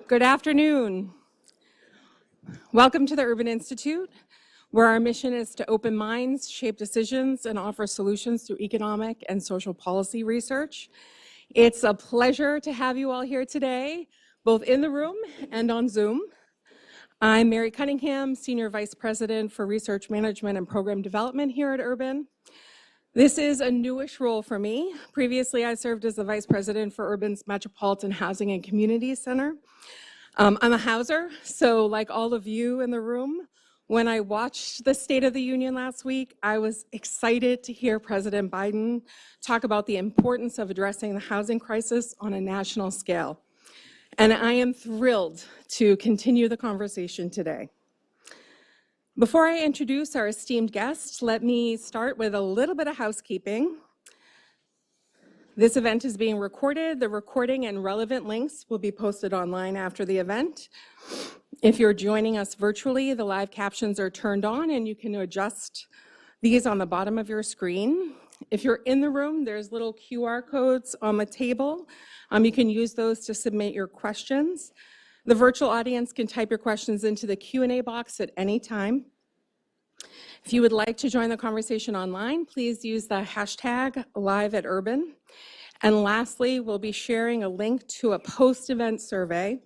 Good afternoon. Welcome to the Urban Institute, where our mission is to open minds, shape decisions, and offer solutions through economic and social policy research. It's a pleasure to have you all here today, both in the room and on Zoom. I'm Mary Cunningham, Senior Vice President for Research Management and Program Development here at Urban. This is a newish role for me. Previously, I served as the Vice President for Urban's Metropolitan Housing and Community Center. I'm a houser, so like all of you in the room, when I watched the State of the Union last week, I was excited to hear President Biden talk about the importance of addressing the housing crisis on a national scale. And I am thrilled to continue the conversation today. Before I introduce our esteemed guests, let me start with a little bit of housekeeping. This event is being recorded. The recording and relevant links will be posted online after the event. If you're joining us virtually, the live captions are turned on and you can adjust these on the bottom of your screen. If you're in the room, there's little QR codes on the table. You can use those to submit your questions. The virtual audience can type your questions into the Q&A box at any time. If you would like to join the conversation online, please use the hashtag #LiveAtUrban. And lastly, we'll be sharing a link to a post-event survey.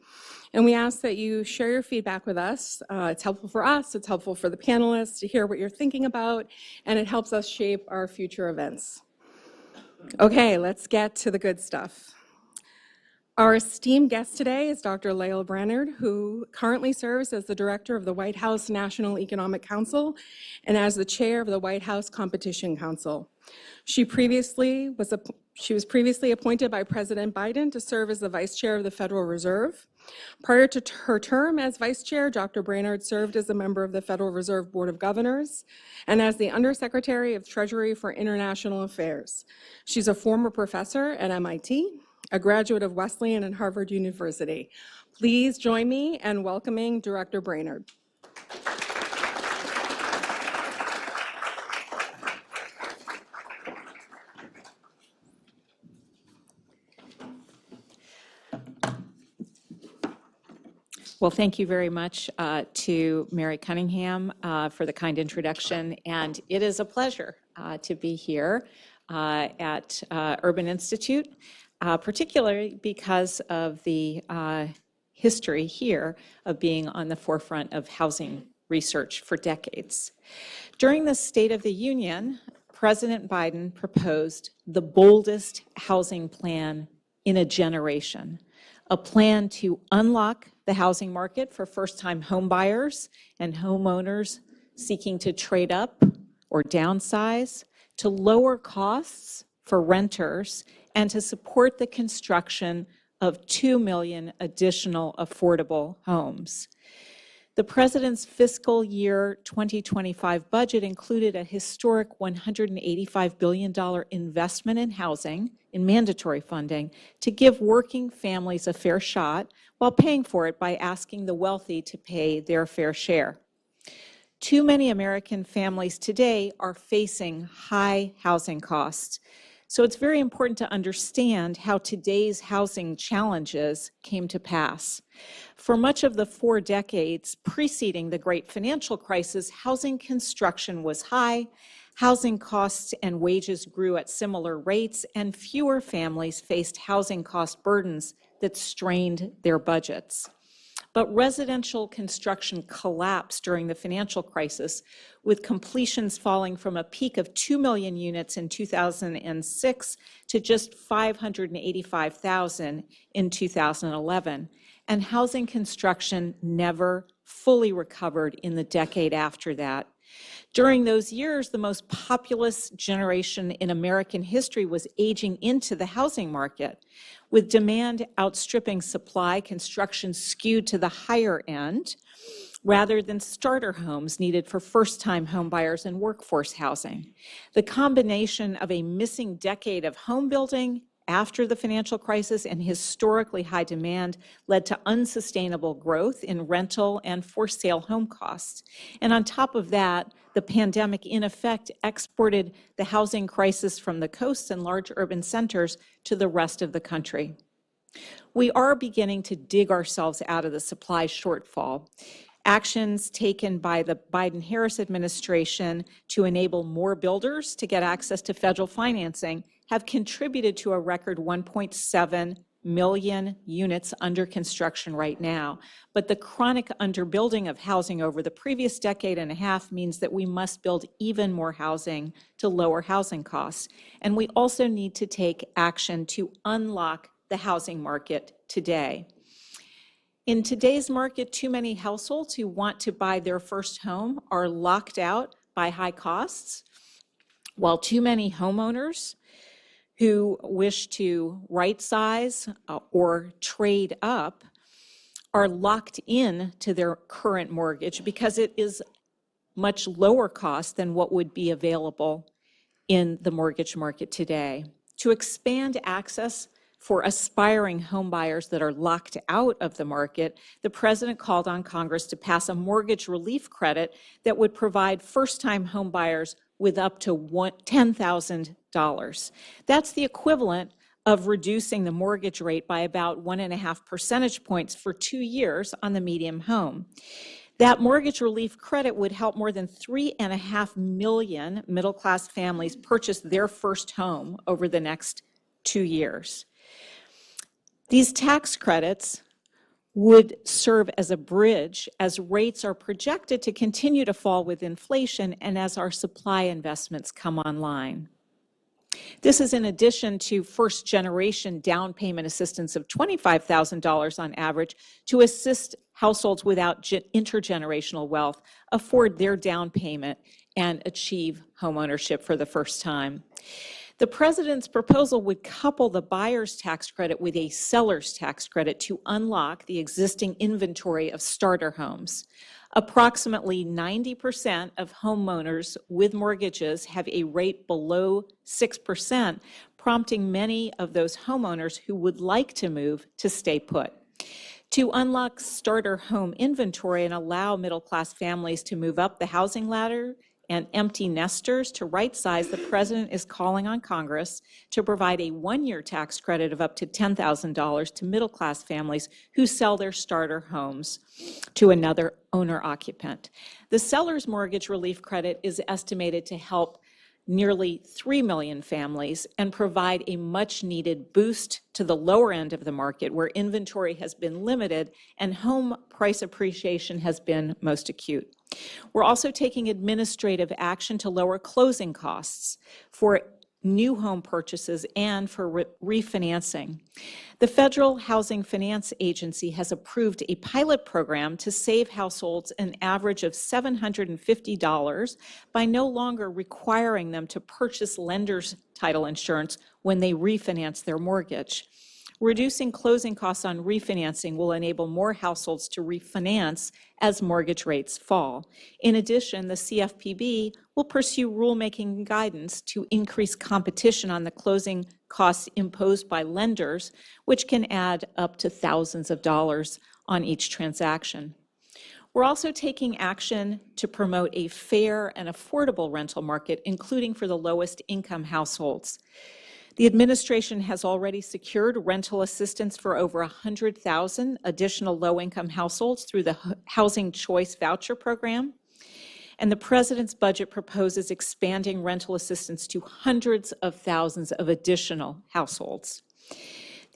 And we ask that you share your feedback with us. It's helpful for us, it's helpful for the panelists to hear what you're thinking about, and it helps us shape our future events. Okay, let's get to the good stuff. Our esteemed guest today is Dr. Lael Brainard, who currently serves as the director of the White House National Economic Council and as the chair of the White House Competition Council. She was previously appointed by President Biden to serve as the vice chair of the Federal Reserve. Prior to her term as vice chair, Dr. Brainard served as a member of the Federal Reserve Board of Governors and as the Undersecretary of Treasury for International Affairs. She's a former professor at MIT, a graduate of Wesleyan and Harvard University. Please join me in welcoming Director Brainard. Well, thank you very much to Mary Cunningham for the kind introduction, and it is a pleasure to be here at Urban Institute, particularly because of the history here of being on the forefront of housing research for decades. During the State of the Union, President Biden proposed the boldest housing plan in a generation, a plan to unlock the housing market for first-time home buyers and homeowners seeking to trade up or downsize, to lower costs for renters, and to support the construction of 2 million additional affordable homes. The President's fiscal year 2025 budget included a historic $185 billion investment in housing, in mandatory funding, to give working families a fair shot while paying for it by asking the wealthy to pay their fair share. Too many American families today are facing high housing costs. So it's very important to understand how today's housing challenges came to pass. For much of the 4 decades preceding the Great Financial Crisis, housing construction was high, housing costs and wages grew at similar rates, and fewer families faced housing cost burdens that strained their budgets. But residential construction collapsed during the financial crisis, with completions falling from a peak of 2 million units in 2006 to just 585,000 in 2011. And housing construction never fully recovered in the decade after that. During those years, the most populous generation in American history was aging into the housing market. With demand outstripping supply, construction skewed to the higher end rather than starter homes needed for first-time homebuyers and workforce housing. The combination of a missing decade of home building after the financial crisis and historically high demand led to unsustainable growth in rental and for-sale home costs. And on top of that, the pandemic in effect exported the housing crisis from the coasts and large urban centers to the rest of the country. we are beginning to dig ourselves out of the supply shortfall. Actions taken by the Biden-Harris administration to enable more builders to get access to federal financing have contributed to a record 1.7 million units under construction right now. But the chronic underbuilding of housing over the previous decade and a half means that we must build even more housing to lower housing costs. And we also need to take action to unlock the housing market today. In today's market, too many households who want to buy their first home are locked out by high costs, while too many homeowners who wish to right-size or trade up are locked in to their current mortgage because it is much lower cost than what would be available in the mortgage market today. To expand access for aspiring homebuyers that are locked out of the market, the President called on Congress to pass a mortgage relief credit that would provide first-time homebuyers with up to $10,000. That's the equivalent of reducing the mortgage rate by about 1.5 percentage points for 2 years on the median home. That mortgage relief credit would help more than 3.5 million middle-class families purchase their first home over the next 2 years. These tax credits would serve as a bridge as rates are projected to continue to fall with inflation and as our supply investments come online. This is in addition to first-generation down payment assistance of $25,000 on average to assist households without intergenerational wealth afford their down payment and achieve homeownership for the first time. The President's proposal would couple the buyer's tax credit with a seller's tax credit to unlock the existing inventory of starter homes. Approximately 90% of homeowners with mortgages have a rate below 6%, prompting many of those homeowners who would like to move to stay put. To unlock starter home inventory and allow middle-class families to move up the housing ladder and empty nesters to right-size, the President is calling on Congress to provide a 1-year tax credit of up to $10,000 to middle-class families who sell their starter homes to another owner-occupant. The seller's mortgage relief credit is estimated to help nearly 3 million families and provide a much-needed boost to the lower end of the market where inventory has been limited and home price appreciation has been most acute. We're also taking administrative action to lower closing costs for new home purchases and for refinancing. The Federal Housing Finance Agency has approved a pilot program to save households an average of $750 by no longer requiring them to purchase lender's title insurance when they refinance their mortgage. Reducing closing costs on refinancing will enable more households to refinance as mortgage rates fall. In addition, the CFPB will pursue rulemaking guidance to increase competition on the closing costs imposed by lenders, which can add up to thousands of dollars on each transaction. We're also taking action to promote a fair and affordable rental market, including for the lowest income households. The administration has already secured rental assistance for over 100,000 additional low-income households through the Housing Choice Voucher Program. And the President's budget proposes expanding rental assistance to hundreds of thousands of additional households.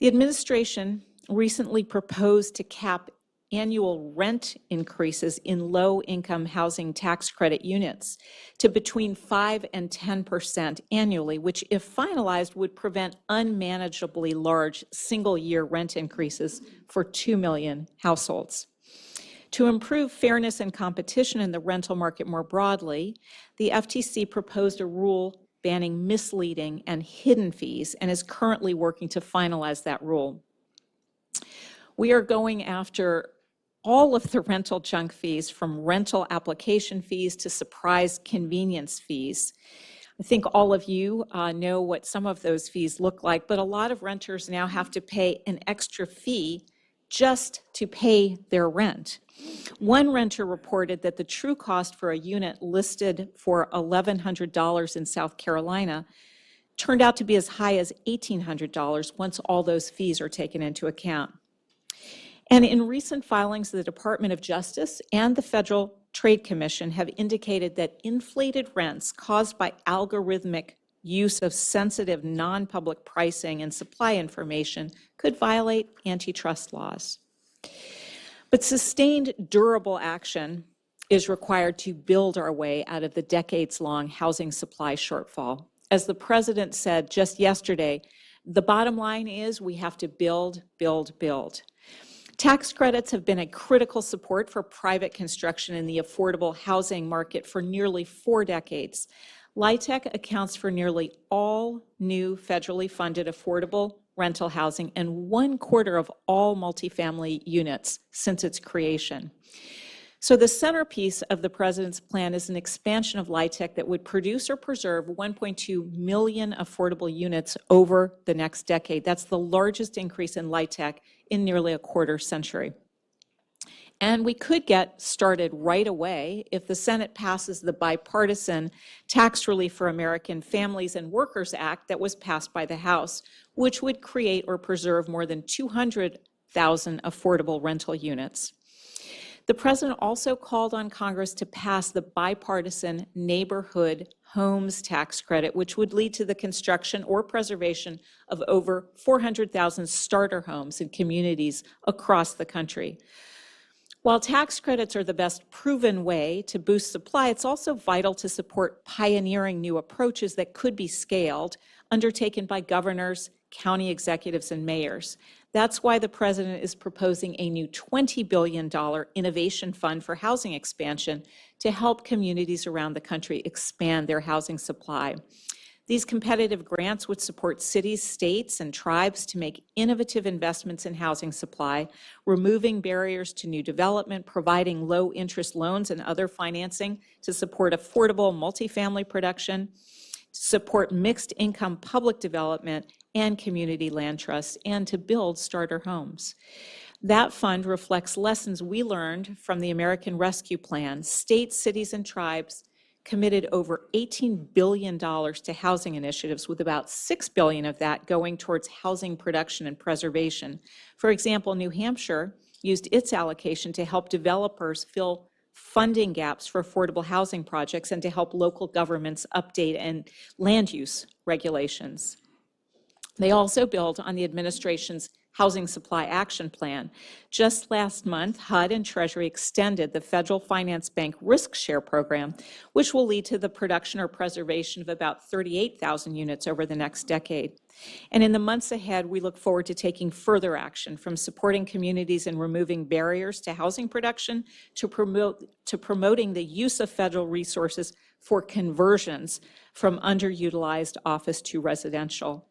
The administration recently proposed to cap annual rent increases in low-income housing tax credit units to between 5% and 10% annually, which, if finalized, would prevent unmanageably large single-year rent increases for 2 million households. To improve fairness and competition in the rental market more broadly, the FTC proposed a rule banning misleading and hidden fees and is currently working to finalize that rule. We are going after all of the rental junk fees, from rental application fees to surprise convenience fees. I think all of you know what some of those fees look like, but a lot of renters now have to pay an extra fee just to pay their rent. One renter reported that the true cost for a unit listed for $1,100 in South Carolina turned out to be as high as $1,800 once all those fees are taken into account. And in recent filings, the Department of Justice and the Federal Trade Commission have indicated that inflated rents caused by algorithmic use of sensitive non-public pricing and supply information could violate antitrust laws. But sustained, durable action is required to build our way out of the decades-long housing supply shortfall. As the President said just yesterday, the bottom line is we have to build, build, build. Tax credits have been a critical support for private construction in the affordable housing market for nearly 4 decades. LIHTC accounts for nearly all new federally funded affordable rental housing and 1/4 of all multifamily units since its creation. So the centerpiece of the President's plan is an expansion of LIHTC that would produce or preserve 1.2 million affordable units over the next decade. That's the largest increase in LIHTC in nearly a quarter century. And we could get started right away if the Senate passes the bipartisan Tax Relief for American Families and Workers Act that was passed by the House, which would create or preserve more than 200,000 affordable rental units. The President also called on Congress to pass the bipartisan Neighborhood Homes Tax Credit, which would lead to the construction or preservation of over 400,000 starter homes in communities across the country. While tax credits are the best proven way to boost supply, it's also vital to support pioneering new approaches that could be scaled, undertaken by governors, county executives, and mayors. That's why the President is proposing a new $20 billion innovation fund for housing expansion to help communities around the country expand their housing supply. These competitive grants would support cities, states, and tribes to make innovative investments in housing supply, removing barriers to new development, providing low-interest loans and other financing to support affordable multifamily production, support mixed-income public development and community land trusts, and to build starter homes. That fund reflects lessons we learned from the American Rescue Plan. States, cities, and tribes committed over $18 billion to housing initiatives, with about $6 billion of that going towards housing production and preservation. For example, New Hampshire used its allocation to help developers fill funding gaps for affordable housing projects and to help local governments update and land use regulations. They also build on the administration's Housing Supply Action Plan. Just last month, HUD and Treasury extended the Federal Finance Bank Risk Share Program, which will lead to the production or preservation of about 38,000 units over the next decade. And in the months ahead, we look forward to taking further action, from supporting communities and removing barriers to housing production to promoting the use of federal resources for conversions from underutilized office to residential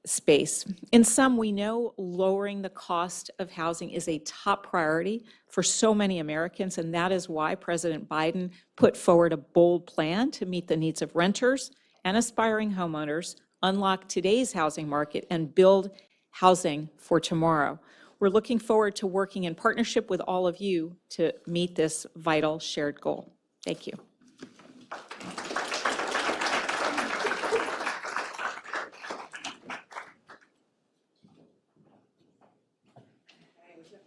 space. In sum, we know lowering the cost of housing is a top priority for so many Americans, and that is why President Biden put forward a bold plan to meet the needs of renters and aspiring homeowners, unlock today's housing market, and build housing for tomorrow. We're looking forward to working in partnership with all of you to meet this vital shared goal. Thank you.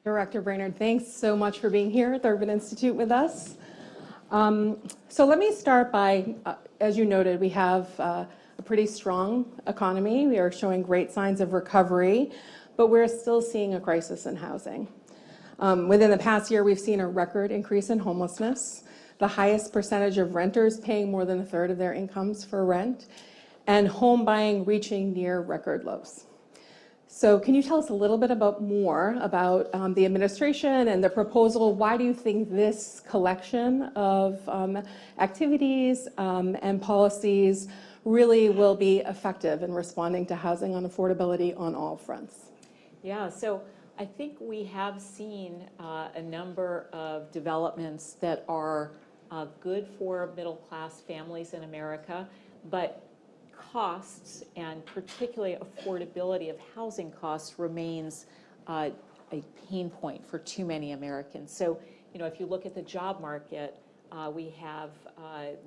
Director Brainard, thanks so much for being here at the Urban Institute with us. So let me start by, as you noted, we have a pretty strong economy. We are showing great signs of recovery, but we're still seeing a crisis in housing. Within the past year, we've seen a record increase in homelessness, the highest percentage of renters paying more than 1/3 of their incomes for rent, and home buying reaching near record lows. So can you tell us a little bit more about the administration and the proposal? Why do you think this collection of activities and policies really will be effective in responding to housing unaffordability on all fronts? Yeah, so I think we have seen a number of developments that are good for middle-class families in America, but costs, and particularly affordability of housing costs, remains a pain point for too many Americans. So, if you look at the job market, We have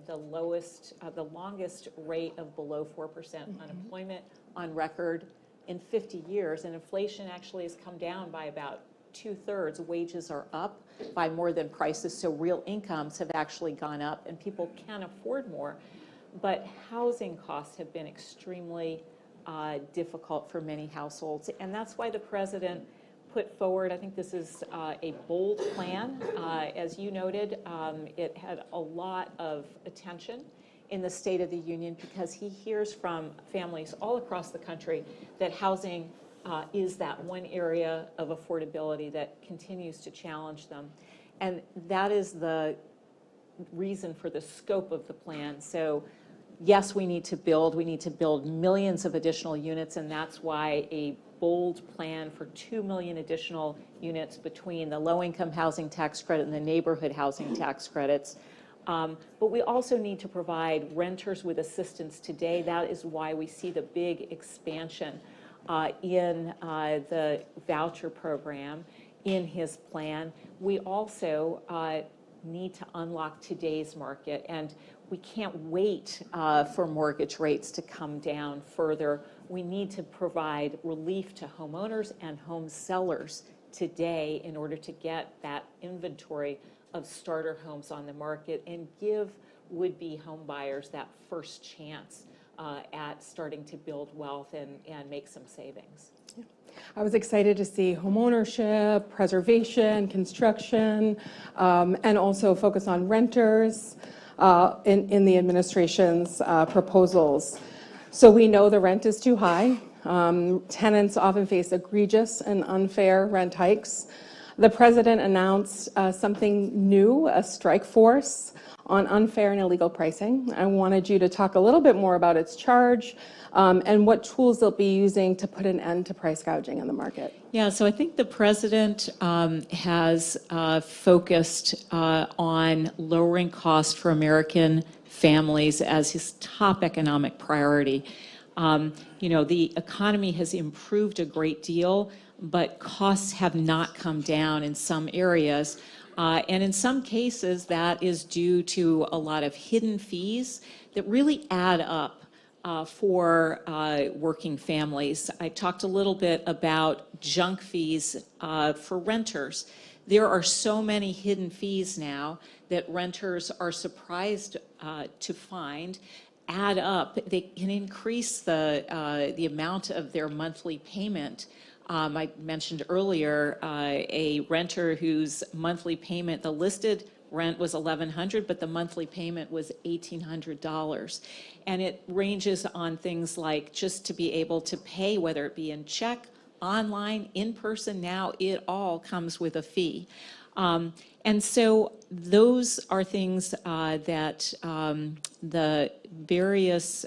the longest rate of below 4% unemployment on record in 50 years, and inflation actually has come down by about 2/3. Wages are up by more than prices, so real incomes have actually gone up, and people can afford more. But housing costs have been extremely difficult for many households, and that's why the president put forward, I think this is a bold plan. As you noted, it had a lot of attention in the State of the Union because he hears from families all across the country that housing is that one area of affordability that continues to challenge them. And that is the reason for the scope of the plan. So yes, we need to build millions of additional units, and that's why a bold plan for 2 million additional units between the low-income housing tax credit and the neighborhood housing tax credits. But we also need to provide renters with assistance today. That is why we see the big expansion in the voucher program in his plan. We also need to unlock today's market, and we can't wait for mortgage rates to come down further. We need to provide relief to homeowners and home sellers today in order to get that inventory of starter homes on the market and give would-be home buyers that first chance at starting to build wealth and make some savings. Yeah. I was excited to see homeownership, preservation, construction, and also focus on renters in the administration's proposals. So we know the rent is too high. Tenants often face egregious and unfair rent hikes. The president announced something new, a strike force on unfair and illegal pricing. I wanted you to talk a little bit more about its charge and what tools they'll be using to put an end to price gouging in the market. Yeah, so I think the president has focused on lowering costs for American families as his top economic priority. The economy has improved a great deal, but costs have not come down in some areas. And in some cases, that is due to a lot of hidden fees that really add up for working families. I talked a little bit about junk fees for renters. There are so many hidden fees now that renters are surprised to find add up. They can increase the amount of their monthly payment. I mentioned earlier a renter whose monthly payment, the listed rent was $1,100, but the monthly payment was $1,800. And it ranges on things like just to be able to pay, whether it be in check, online, in person, now it all comes with a fee. And so those are things that the various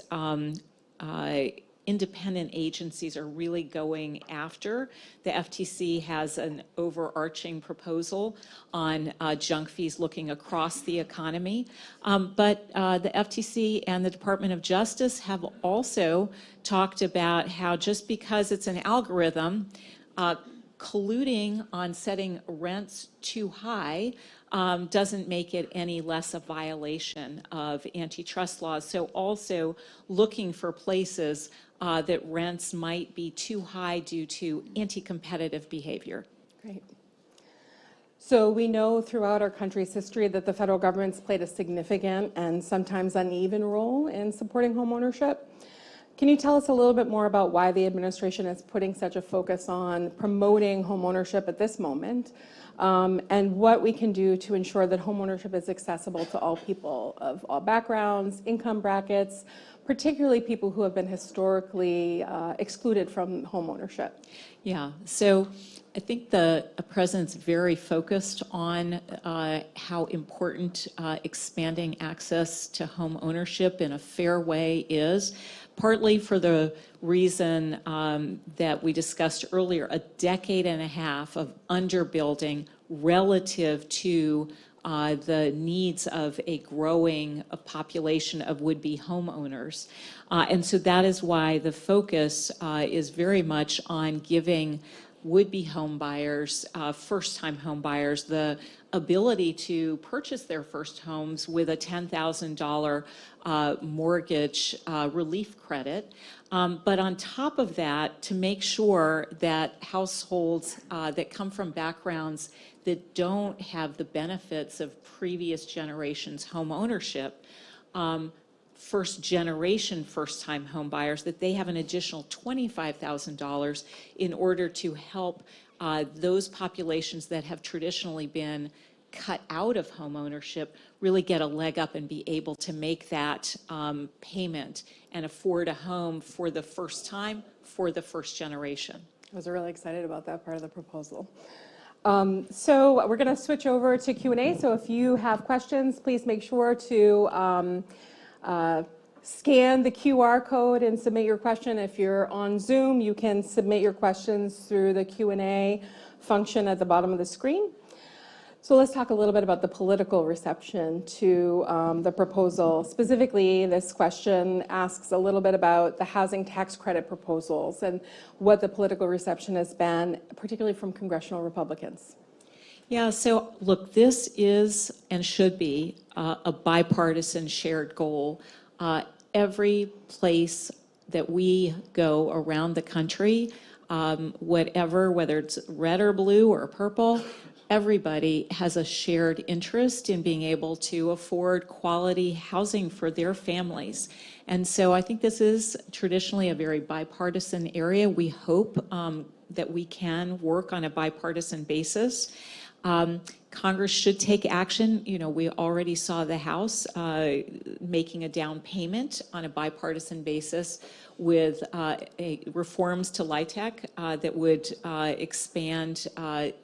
independent agencies are really going after. The FTC has an overarching proposal on junk fees looking across the economy. But the FTC and the Department of Justice have also talked about how just because it's an algorithm, colluding on setting rents too high doesn't make it any less a violation of antitrust laws. So also looking for places that rents might be too high due to anti-competitive behavior. Great. So we know throughout our country's history that the federal government's played a significant and sometimes uneven role in supporting homeownership. Can you tell us a little bit more about why the administration is putting such a focus on promoting homeownership at this moment, and what we can do to ensure that homeownership is accessible to all people of all backgrounds, income brackets, particularly people who have been historically excluded from homeownership? Yeah, so I think the president's very focused on how important expanding access to home ownership in a fair way is, partly for the reason that we discussed earlier, a decade and a half of underbuilding relative to the needs of a growing population of would-be homeowners. And so that is why the focus is very much on giving would-be home buyers, first-time home buyers, the ability to purchase their first homes with a $10,000 mortgage relief credit. But on top of that, to make sure that households that come from backgrounds that don't have the benefits of previous generations' home ownership, first-generation first-time home buyers, that they have an additional $25,000 in order to help those populations that have traditionally been cut out of home ownership really get a leg up and be able to make that payment and afford a home for the first time for the first generation. I was really excited about that part of the proposal. So we're going to switch over to Q&A. So if you have questions, please make sure to scan the QR code and submit your question. If you're on Zoom, you can submit your questions through the Q&A function at the bottom of the screen. So let's talk a little bit about the political reception to the proposal. Specifically, this question asks a little bit about the housing tax credit proposals and what the political reception has been, particularly from congressional Republicans. Yeah, so look, this is and should be a bipartisan shared goal. Every place that we go around the country, whether it's red or blue or purple, everybody has a shared interest in being able to afford quality housing for their families. And so I think this is traditionally a very bipartisan area. We hope that we can work on a bipartisan basis. Congress should take action. You know, we already saw the House making a down payment on a bipartisan basis with reforms to LIHTC that would expand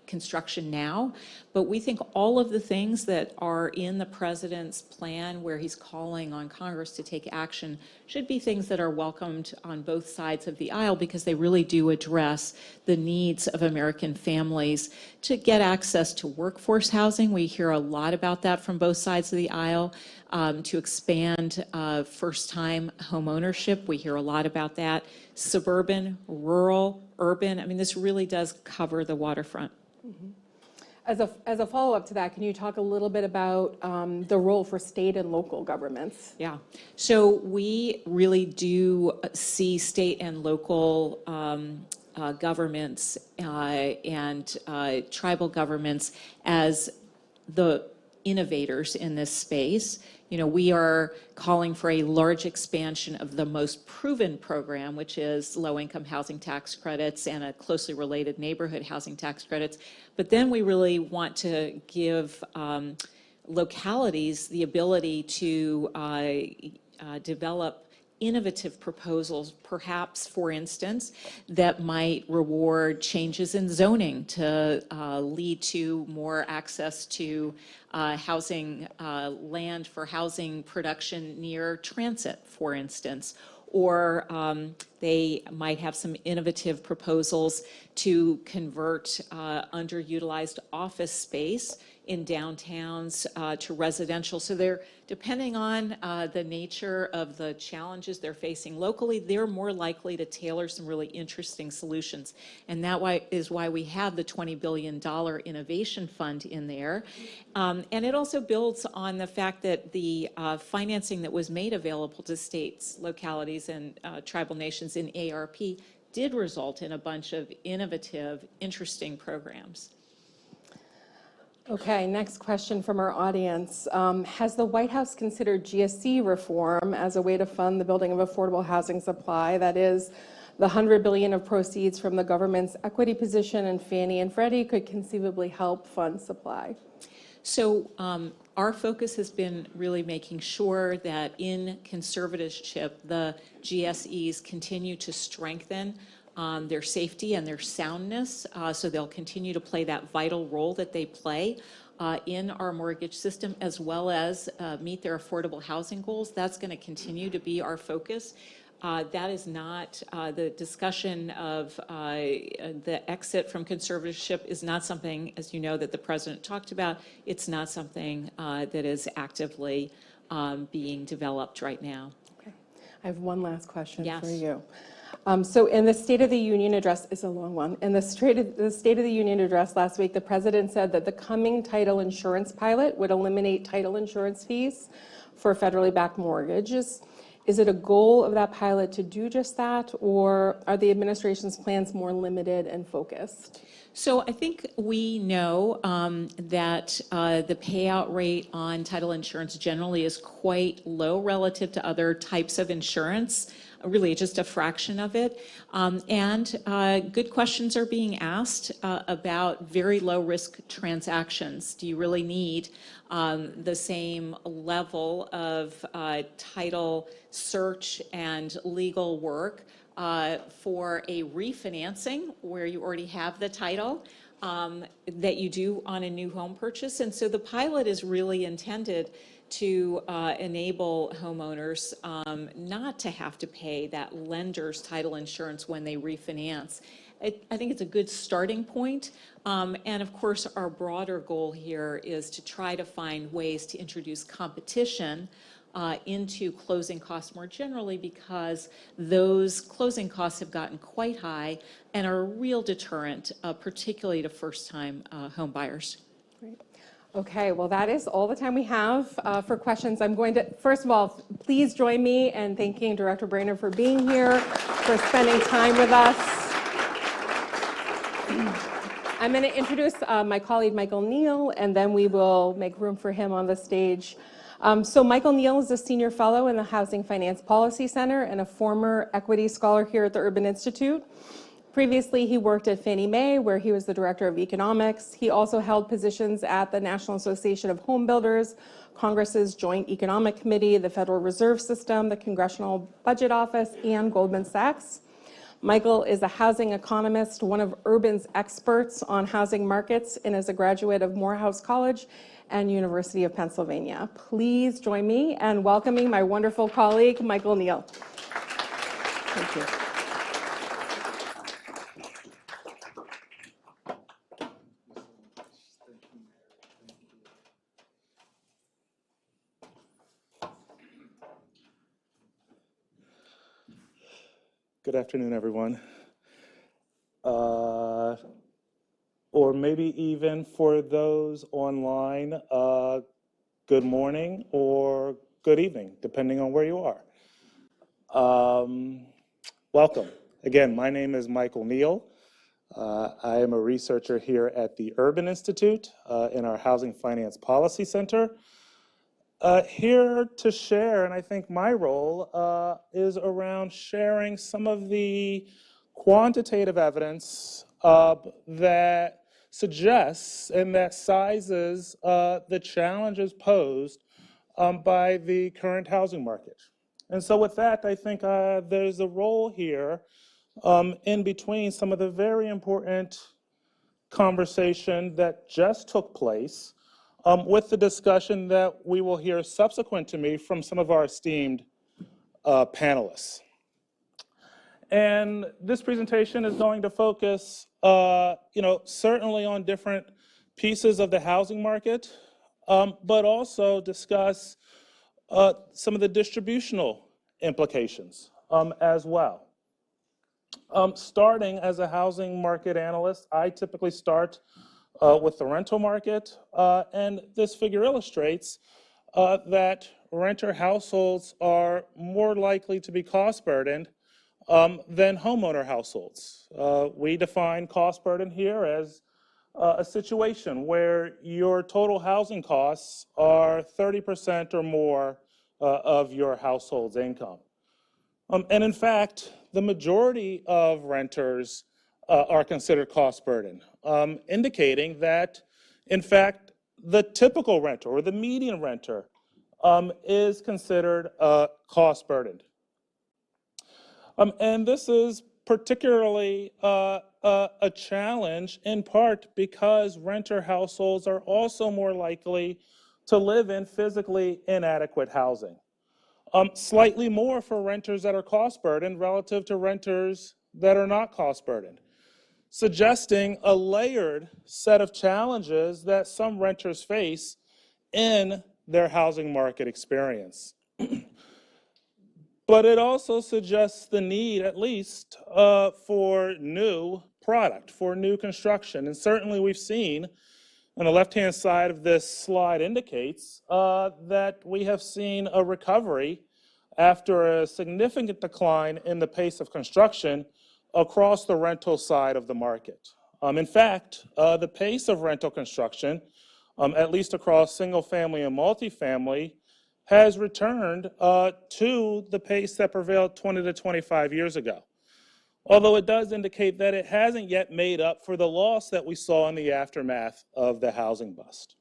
construction now. But we think all of the things that are in the president's plan where he's calling on Congress to take action should be things that are welcomed on both sides of the aisle, because they really do address the needs of American families to get access to workforce housing. We hear a lot about that from both sides of the aisle. To expand first-time home ownership. We hear a lot about that. Suburban, rural, urban. I mean, this really does cover the waterfront. Mm-hmm. As a follow-up to that, can you talk a little bit about the role for state and local governments? Yeah. So we really do see state and local governments and tribal governments as the innovators in this space. You know, we are calling for a large expansion of the most proven program, which is low-income housing tax credits and a closely related neighborhood housing tax credits. But then we really want to give localities the ability to develop innovative proposals, perhaps, for instance, that might reward changes in zoning to lead to more access to housing, land for housing production near transit, for instance. Or they might have some innovative proposals to convert underutilized office space in downtowns to residential. So they're, depending on the nature of the challenges they're facing locally, they're more likely to tailor some really interesting solutions. And that is why we have the $20 billion innovation fund in there. And it also builds on the fact that the financing that was made available to states, localities, and tribal nations in ARP did result in a bunch of innovative, interesting programs. Okay, next question from our audience. Has the White House considered GSE reform as a way to fund the building of affordable housing supply? That is, the $100 billion of proceeds from the government's equity position and Fannie and Freddie could conceivably help fund supply. So our focus has been really making sure that in conservatorship, the GSEs continue to strengthen their safety and their soundness, so they'll continue to play that vital role that they play in our mortgage system, as well as meet their affordable housing goals. That's going to continue to be our focus. That is not the discussion of the exit from conservatorship is not something, as you know, that the president talked about. It's not something that is actively being developed right now. Okay. I have one last question for you. So in the State of the Union address, it's a long one, in the State of the Union address last week, the president said that the coming title insurance pilot would eliminate title insurance fees for federally backed mortgages. Is it a goal of that pilot to do just that, or are the administration's plans more limited and focused? So I think we know that the payout rate on title insurance generally is quite low relative to other types of insurance, really just a fraction of it. And good questions are being asked about very low risk transactions. Do you really need the same level of title search and legal work for a refinancing where you already have the title that you do on a new home purchase? And so the pilot is really intended to enable homeowners not to have to pay that lender's title insurance when they refinance. I think it's a good starting point. And of course, our broader goal here is to try to find ways to introduce competition into closing costs more generally, because those closing costs have gotten quite high and are a real deterrent, particularly to first-time home buyers. Great. Okay, well, that is all the time we have for questions. I'm going to, first of all, please join me in thanking Director Brainard for being here, for spending time with us. I'm going to introduce my colleague, Michael Neal, and then we will make room for him on the stage. So Michael Neal is a senior fellow in the Housing Finance Policy Center and a former equity scholar here at the Urban Institute. Previously, he worked at Fannie Mae, where he was the director of economics. He also held positions at the National Association of Home Builders, Congress's Joint Economic Committee, the Federal Reserve System, the Congressional Budget Office, and Goldman Sachs. Michael is a housing economist, one of Urban's experts on housing markets, and is a graduate of Morehouse College and University of Pennsylvania. Please join me in welcoming my wonderful colleague, Michael Neal. Thank you. Good afternoon, everyone. Or maybe even for those online, good morning or good evening, depending on where you are. Welcome. Again, my name is Michael Neal. I am a researcher here at the Urban Institute in our Housing Finance Policy Center. Here to share, and I think my role is around sharing some of the quantitative evidence that suggests and that sizes the challenges posed by the current housing market. And so with that, I think there's a role here in between some of the very important conversation that just took place with the discussion that we will hear subsequent to me from some of our esteemed panelists. And this presentation is going to focus, certainly on different pieces of the housing market, but also discuss some of the distributional implications as well. Starting as a housing market analyst, I typically start with the rental market, and this figure illustrates that renter households are more likely to be cost burdened than homeowner households. We define cost burden here as a situation where your total housing costs are 30% or more of your household's income. And in fact, the majority of renters are considered cost burden, indicating that, in fact, the typical renter or the median renter is considered cost burdened. And this is particularly a challenge in part because renter households are also more likely to live in physically inadequate housing. Slightly more for renters that are cost burdened relative to renters that are not cost burdened, suggesting a layered set of challenges that some renters face in their housing market experience. But it also suggests the need, at least, for new product, for new construction. And certainly we've seen, on the left-hand side of this slide indicates that we have seen a recovery after a significant decline in the pace of construction across the rental side of the market. In fact, the pace of rental construction, at least across single-family and multifamily, has returned to the pace that prevailed 20 to 25 years ago. Although it does indicate that it hasn't yet made up for the loss that we saw in the aftermath of the housing bust.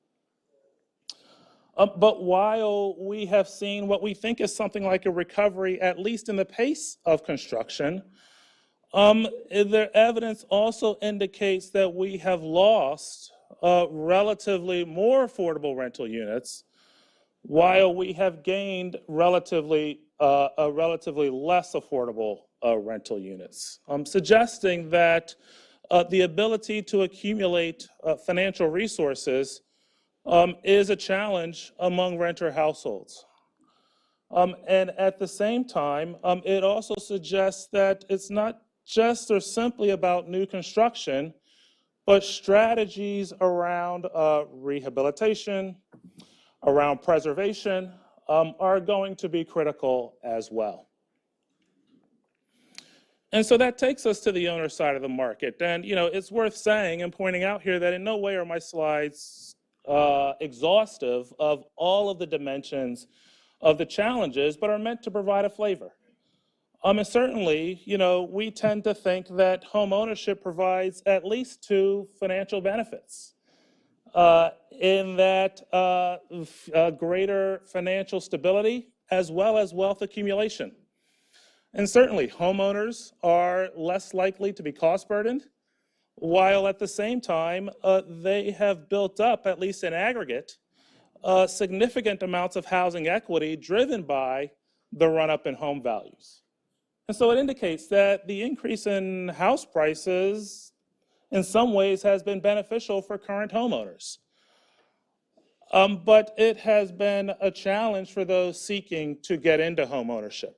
But while we have seen what we think is something like a recovery, at least in the pace of construction, the evidence also indicates that we have lost relatively more affordable rental units, while we have gained relatively less affordable rental units, suggesting that the ability to accumulate financial resources is a challenge among renter households. And at the same time, it also suggests that it's not just or simply about new construction, but strategies around rehabilitation, around preservation, are going to be critical as well. And so that takes us to the owner side of the market. And it's worth saying and pointing out here that in no way are my slides exhaustive of all of the dimensions of the challenges, but are meant to provide a flavor. And certainly, we tend to think that home ownership provides at least two financial benefits. In that greater financial stability as well as wealth accumulation. And certainly, homeowners are less likely to be cost burdened, while at the same time, they have built up, at least in aggregate, significant amounts of housing equity driven by the run-up in home values. And so it indicates that the increase in house prices in some ways has been beneficial for current homeowners. But it has been a challenge for those seeking to get into home ownership.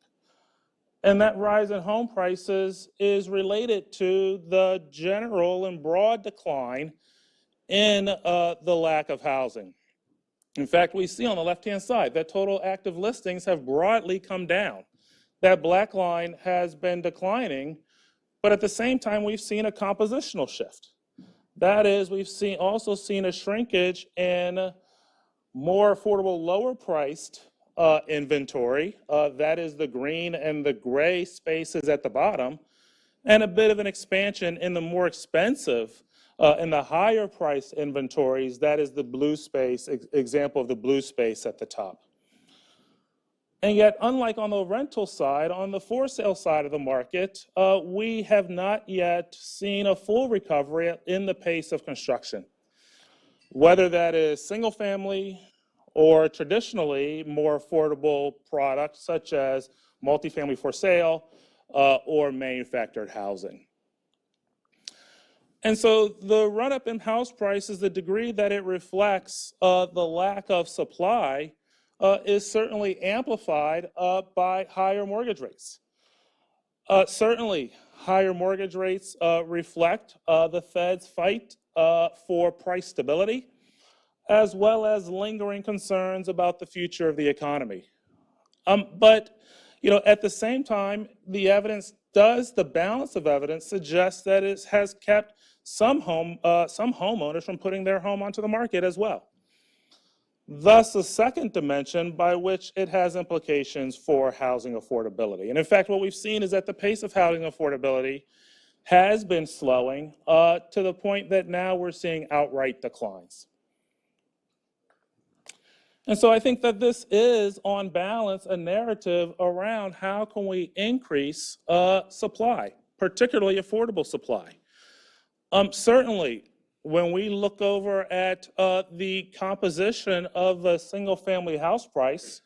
And that rise in home prices is related to the general and broad decline in the lack of housing. In fact, we see on the left-hand side that total active listings have broadly come down. That black line has been declining, but at the same time, we've seen a compositional shift. That is, we've also seen a shrinkage in more affordable, lower priced inventory. That is the green and the gray spaces at the bottom, and a bit of an expansion in the more expensive and the higher price inventories. That is the blue space, example of the blue space at the top. And yet, unlike on the rental side, on the for sale side of the market, we have not yet seen a full recovery in the pace of construction. Whether that is single family or traditionally more affordable products such as multifamily for sale or manufactured housing. And so the run-up in house prices, the degree that it reflects the lack of supply, is certainly amplified by higher mortgage rates. Certainly, higher mortgage rates reflect the Fed's fight for price stability, as well as lingering concerns about the future of the economy. But at the same time, the balance of evidence suggests that it has kept some homeowners from putting their home onto the market as well. Thus, a second dimension by which it has implications for housing affordability. And in fact, what we've seen is that the pace of housing affordability has been slowing to the point that now we're seeing outright declines. And so I think that this is, on balance, a narrative around how can we increase supply, particularly affordable supply. Certainly, when we look over at the composition of the single-family house price,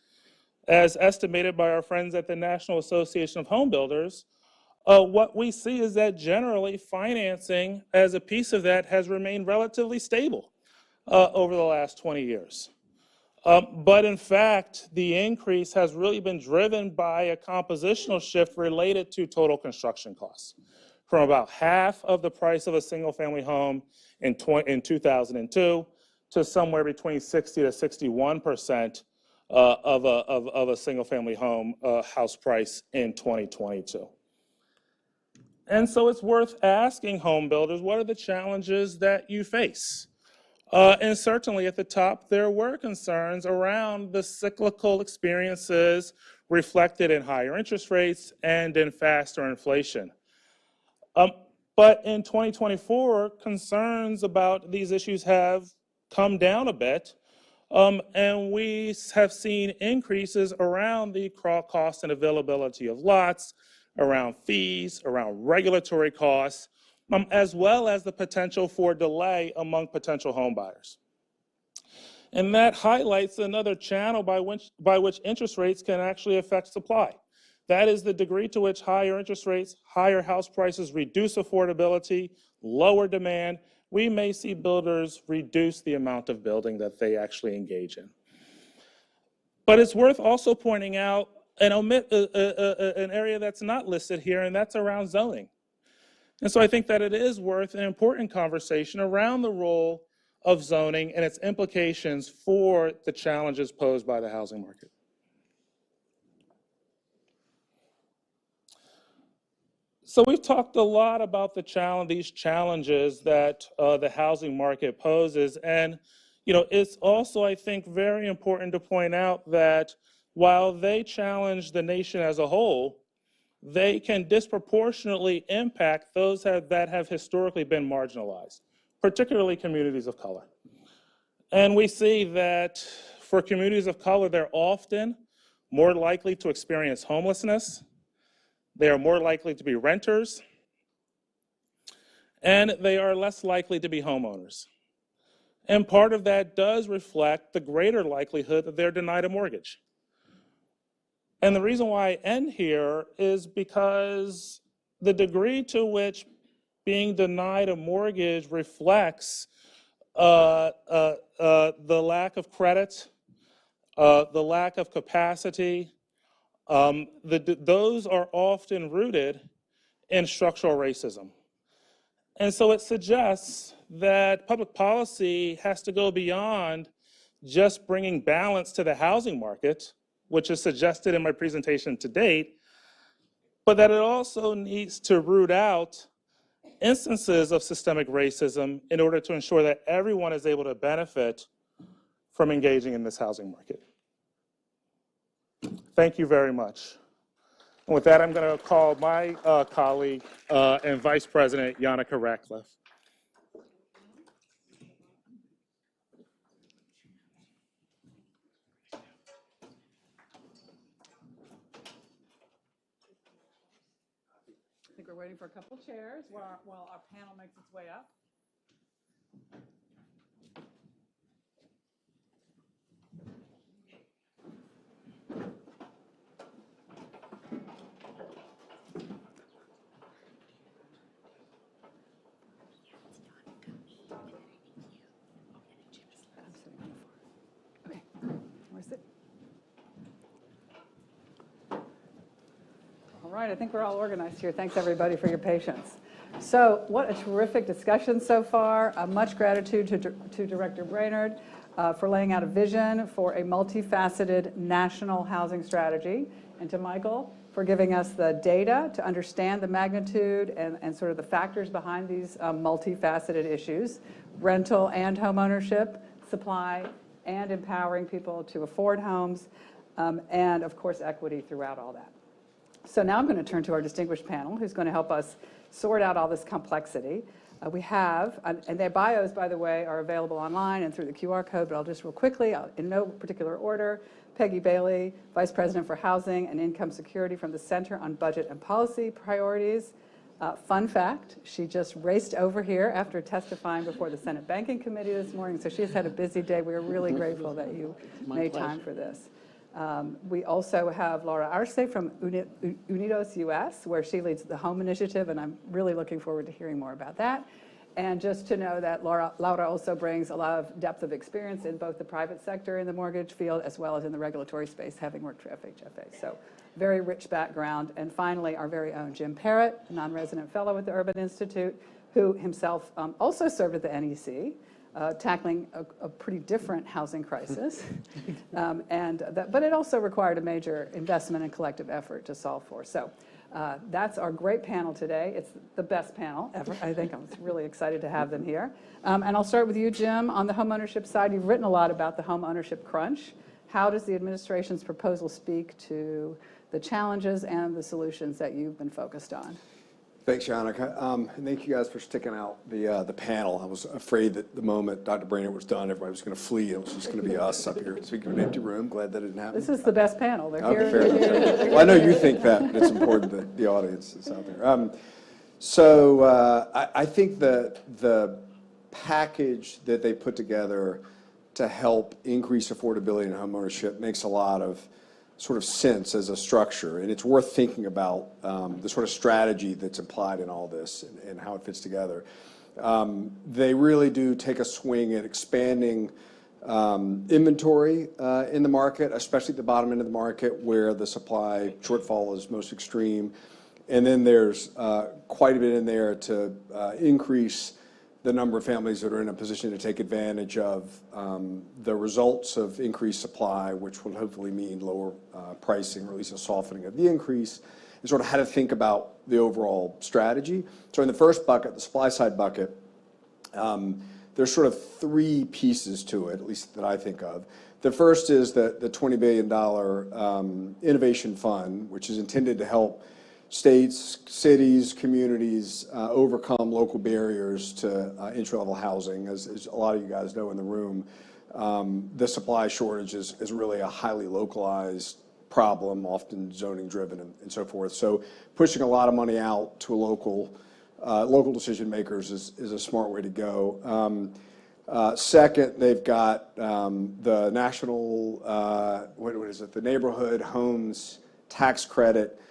as estimated by our friends at the National Association of Home Builders, what we see is that generally financing as a piece of that has remained relatively stable over the last 20 years. But in fact, the increase has really been driven by a compositional shift related to total construction costs, from about half of the price of a single-family home in 2002 to somewhere between 60 to 61% of a single-family home house price in 2022. And so it's worth asking home builders, what are the challenges that you face? And certainly at the top, there were concerns around the cyclical experiences reflected in higher interest rates and in faster inflation. But in 2024, concerns about these issues have come down a bit, and we have seen increases around the cost and availability of lots, around fees, around regulatory costs, as well as the potential for delay among potential home buyers. And that highlights another channel by which interest rates can actually affect supply. That is the degree to which higher interest rates, higher house prices reduce affordability, lower demand. We may see builders reduce the amount of building that they actually engage in. But it's worth also pointing out and omit an area that's not listed here, and that's around zoning. And so I think that it is worth an important conversation around the role of zoning and its implications for the challenges posed by the housing market. So we've talked a lot about these challenges that the housing market poses. And it's also, I think, very important to point out that while they challenge the nation as a whole, they can disproportionately impact those that have historically been marginalized, particularly communities of color. And we see that for communities of color, they're often more likely to experience homelessness, they are more likely to be renters, and they are less likely to be homeowners. And part of that does reflect the greater likelihood that they're denied a mortgage. And the reason why I end here is because the degree to which being denied a mortgage reflects the lack of credit, the lack of capacity, those are often rooted in structural racism. And so it suggests that public policy has to go beyond just bringing balance to the housing market, which is suggested in my presentation to date, but that it also needs to root out instances of systemic racism in order to ensure that everyone is able to benefit from engaging in this housing market. Thank you very much. And with that, I'm going to call my colleague and Vice President, Yannicka Ratcliffe. I think we're waiting for a couple chairs while our panel makes its way up. Okay, where's it? All right, I think we're all organized here. Thanks, everybody, for your patience. So what a terrific discussion so far. Much gratitude to Director Brainard for laying out a vision for a multifaceted national housing strategy, and to Michael for giving us the data to understand the magnitude and sort of the factors behind these multifaceted issues, rental and homeownership, supply, and empowering people to afford homes, and of course equity throughout all that. So now I'm going to turn to our distinguished panel, who's going to help us sort out all this complexity. We have, and their bios, by the way, are available online and through the QR code, but I'll just real quickly, in no particular order, Peggy Bailey, Vice President for Housing and Income Security from the Center on Budget and Policy Priorities. Fun fact, she just raced over here after testifying before the Senate Banking Committee this morning, so she's had a busy day. We are really grateful that you made time for this. We also have Laura Arce from Unidos US, where she leads the Home Initiative, and I'm really looking forward to hearing more about that. And just to know that Laura also brings a lot of depth of experience in both the private sector in the mortgage field as well as in the regulatory space, having worked for FHFA. So very rich background. And finally, our very own Jim Parrott, a non-resident fellow at the Urban Institute, who himself also served at the NEC, tackling a pretty different housing crisis. But it also required a major investment and collective effort to solve for. So that's our great panel today. It's the best panel ever. I think I'm really excited to have them here. And I'll start with you, Jim. On the homeownership side, you've written a lot about the homeownership crunch. How does the administration's proposal speak to the challenges and the solutions that you've been focused on? Thanks, Yannick. And thank you guys for sticking out the panel. I was afraid that the moment Dr. Brainard was done, everybody was going to flee. It was just going to be us up here speaking of an empty room. Glad that didn't happen. This is the best panel. They're Okay, here. fair enough, fair enough. Well, I know you think that, but it's important that the audience is out there. I think that the package that they put together to help increase affordability in homeownership makes a lot of sort of sense as a structure, and it's worth thinking about the sort of strategy that's implied in all this and how it fits together. They really do take a swing at expanding inventory in the market, especially at the bottom end of the market where the supply shortfall is most extreme. And then there's quite a bit in there to increase the number of families that are in a position to take advantage of the results of increased supply, which will hopefully mean lower pricing, or at least a softening of the increase, and sort of how to think about the overall strategy. So in the first bucket, the supply side bucket, there's sort of three pieces to it, at least that I think of. The first is the $20 billion innovation fund, which is intended to help states, cities, communities overcome local barriers to entry-level housing. As a lot of you guys know in the room, the supply shortage is really a highly localized problem, often zoning driven and so forth. So pushing a lot of money out to local decision makers is a smart way to go. Second, they've got the national, what is it, the neighborhood homes tax credit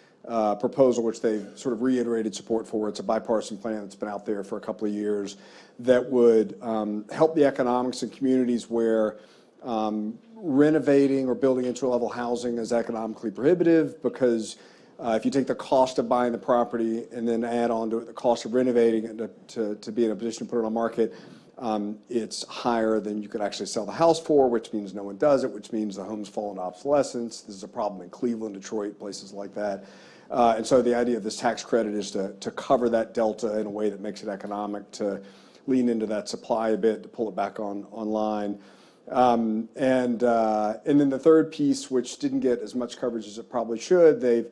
proposal, which they've sort of reiterated support for. It's a bipartisan plan that's been out there for a couple of years that would help the economics in communities where renovating or building entry-level housing is economically prohibitive, because if you take the cost of buying the property and then add on to it the cost of renovating it to be in a position to put it on the market, it's higher than you could actually sell the house for, which means no one does it, which means the homes fall into obsolescence. This is a problem in Cleveland, Detroit, places like that. And so the idea of this tax credit is to cover that delta in a way that makes it economic, to lean into that supply a bit, to pull it back online. And then the third piece, which didn't get as much coverage as it probably should, they've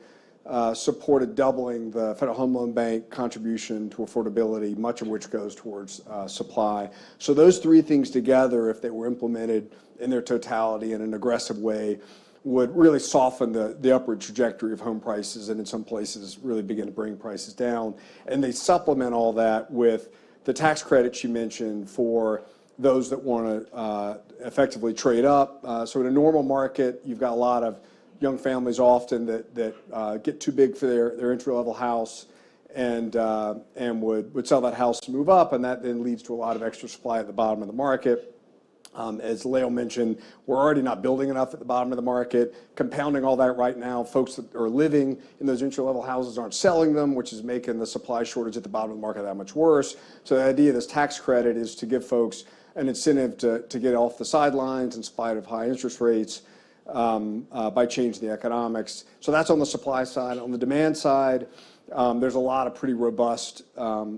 supported doubling the Federal Home Loan Bank contribution to affordability, much of which goes towards supply. So those three things together, if they were implemented in their totality in an aggressive way, would really soften the upward trajectory of home prices, and in some places really begin to bring prices down. And they supplement all that with the tax credits you mentioned for those that want to effectively trade up. So in a normal market, you've got a lot of young families often that get too big for their entry-level house and would sell that house to move up, and that then leads to a lot of extra supply at the bottom of the market. As Lael mentioned, we're already not building enough at the bottom of the market. Compounding all that right now, folks that are living in those entry-level houses aren't selling them, which is making the supply shortage at the bottom of the market that much worse. So the idea of this tax credit is to give folks an incentive to get off the sidelines in spite of high interest rates by changing the economics. So that's on the supply side. On the demand side, there's a lot of pretty robust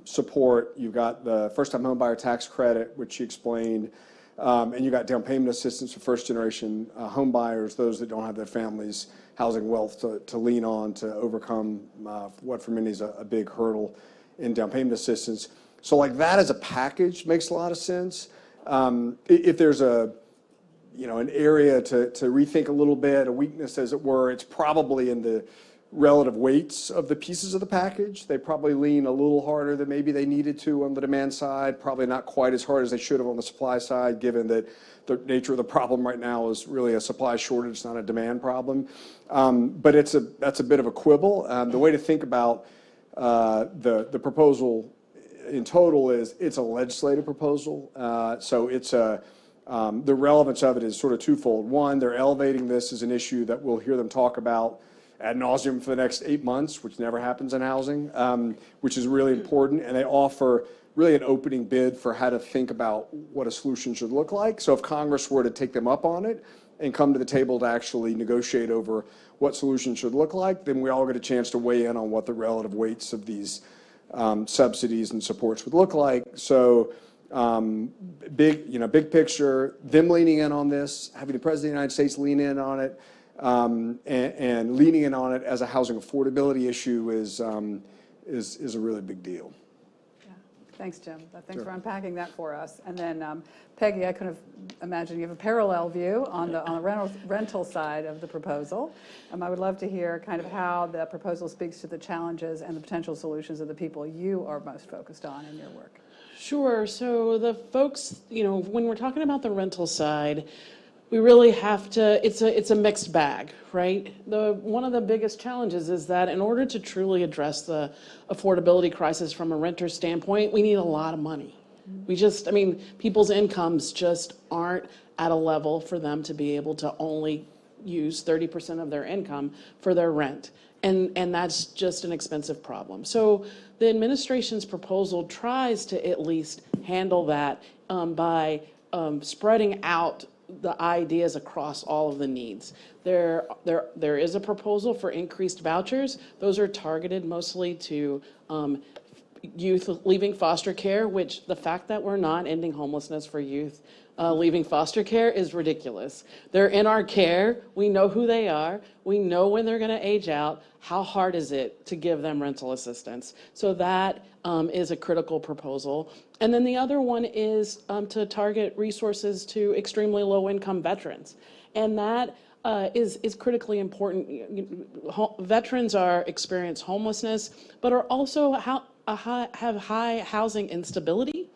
support. You've got the first-time home buyer tax credit, which you explained. And you got down payment assistance for first-generation home buyers, those that don't have their family's housing wealth to lean on to overcome what for many is a big hurdle in down payment assistance. So like that as a package makes a lot of sense. If there's an area to rethink a little bit, a weakness as it were, it's probably in the relative weights of the pieces of the package. They probably lean a little harder than maybe they needed to on the demand side, probably not quite as hard as they should have on the supply side, given that the nature of the problem right now is really a supply shortage, not a demand problem. But that's a bit of a quibble. The way to think about the proposal in total is it's a legislative proposal. So it's the relevance of it is sort of twofold. One, they're elevating this as an issue that we'll hear them talk about ad nauseum for the next 8 months, which never happens in housing, which is really important. And they offer really an opening bid for how to think about what a solution should look like. So if Congress were to take them up on it and come to the table to actually negotiate over what solutions should look like, then we all get a chance to weigh in on what the relative weights of these subsidies and supports would look like. So big picture, them leaning in on this, having the President of the United States lean in on it, and leaning in on it as a housing affordability issue is a really big deal. Thanks, Jim. Thanks for unpacking that for us. And then, Peggy, I could have imagined you have a parallel view on the rental side of the proposal. I would love to hear kind of how the proposal speaks to the challenges and the potential solutions of the people you are most focused on in your work. Sure. So the folks, when we're talking about the rental side, we really have to, it's a mixed bag, right? One of the biggest challenges is that in order to truly address the affordability crisis from a renter standpoint, we need a lot of money. People's incomes just aren't at a level for them to be able to only use 30% of their income for their rent. And that's just an expensive problem. So the administration's proposal tries to at least handle that by spreading out the ideas across all of the needs. There is a proposal for increased vouchers. Those are targeted mostly to youth leaving foster care, which the fact that we're not ending homelessness for youth leaving foster care is ridiculous. They're in our care. We know who they are. We know when they're going to age out. How hard is it to give them rental assistance? So that is a critical proposal. And then the other one is to target resources to extremely low-income veterans. And that is critically important. Veterans experience homelessness, but are also have high housing instability.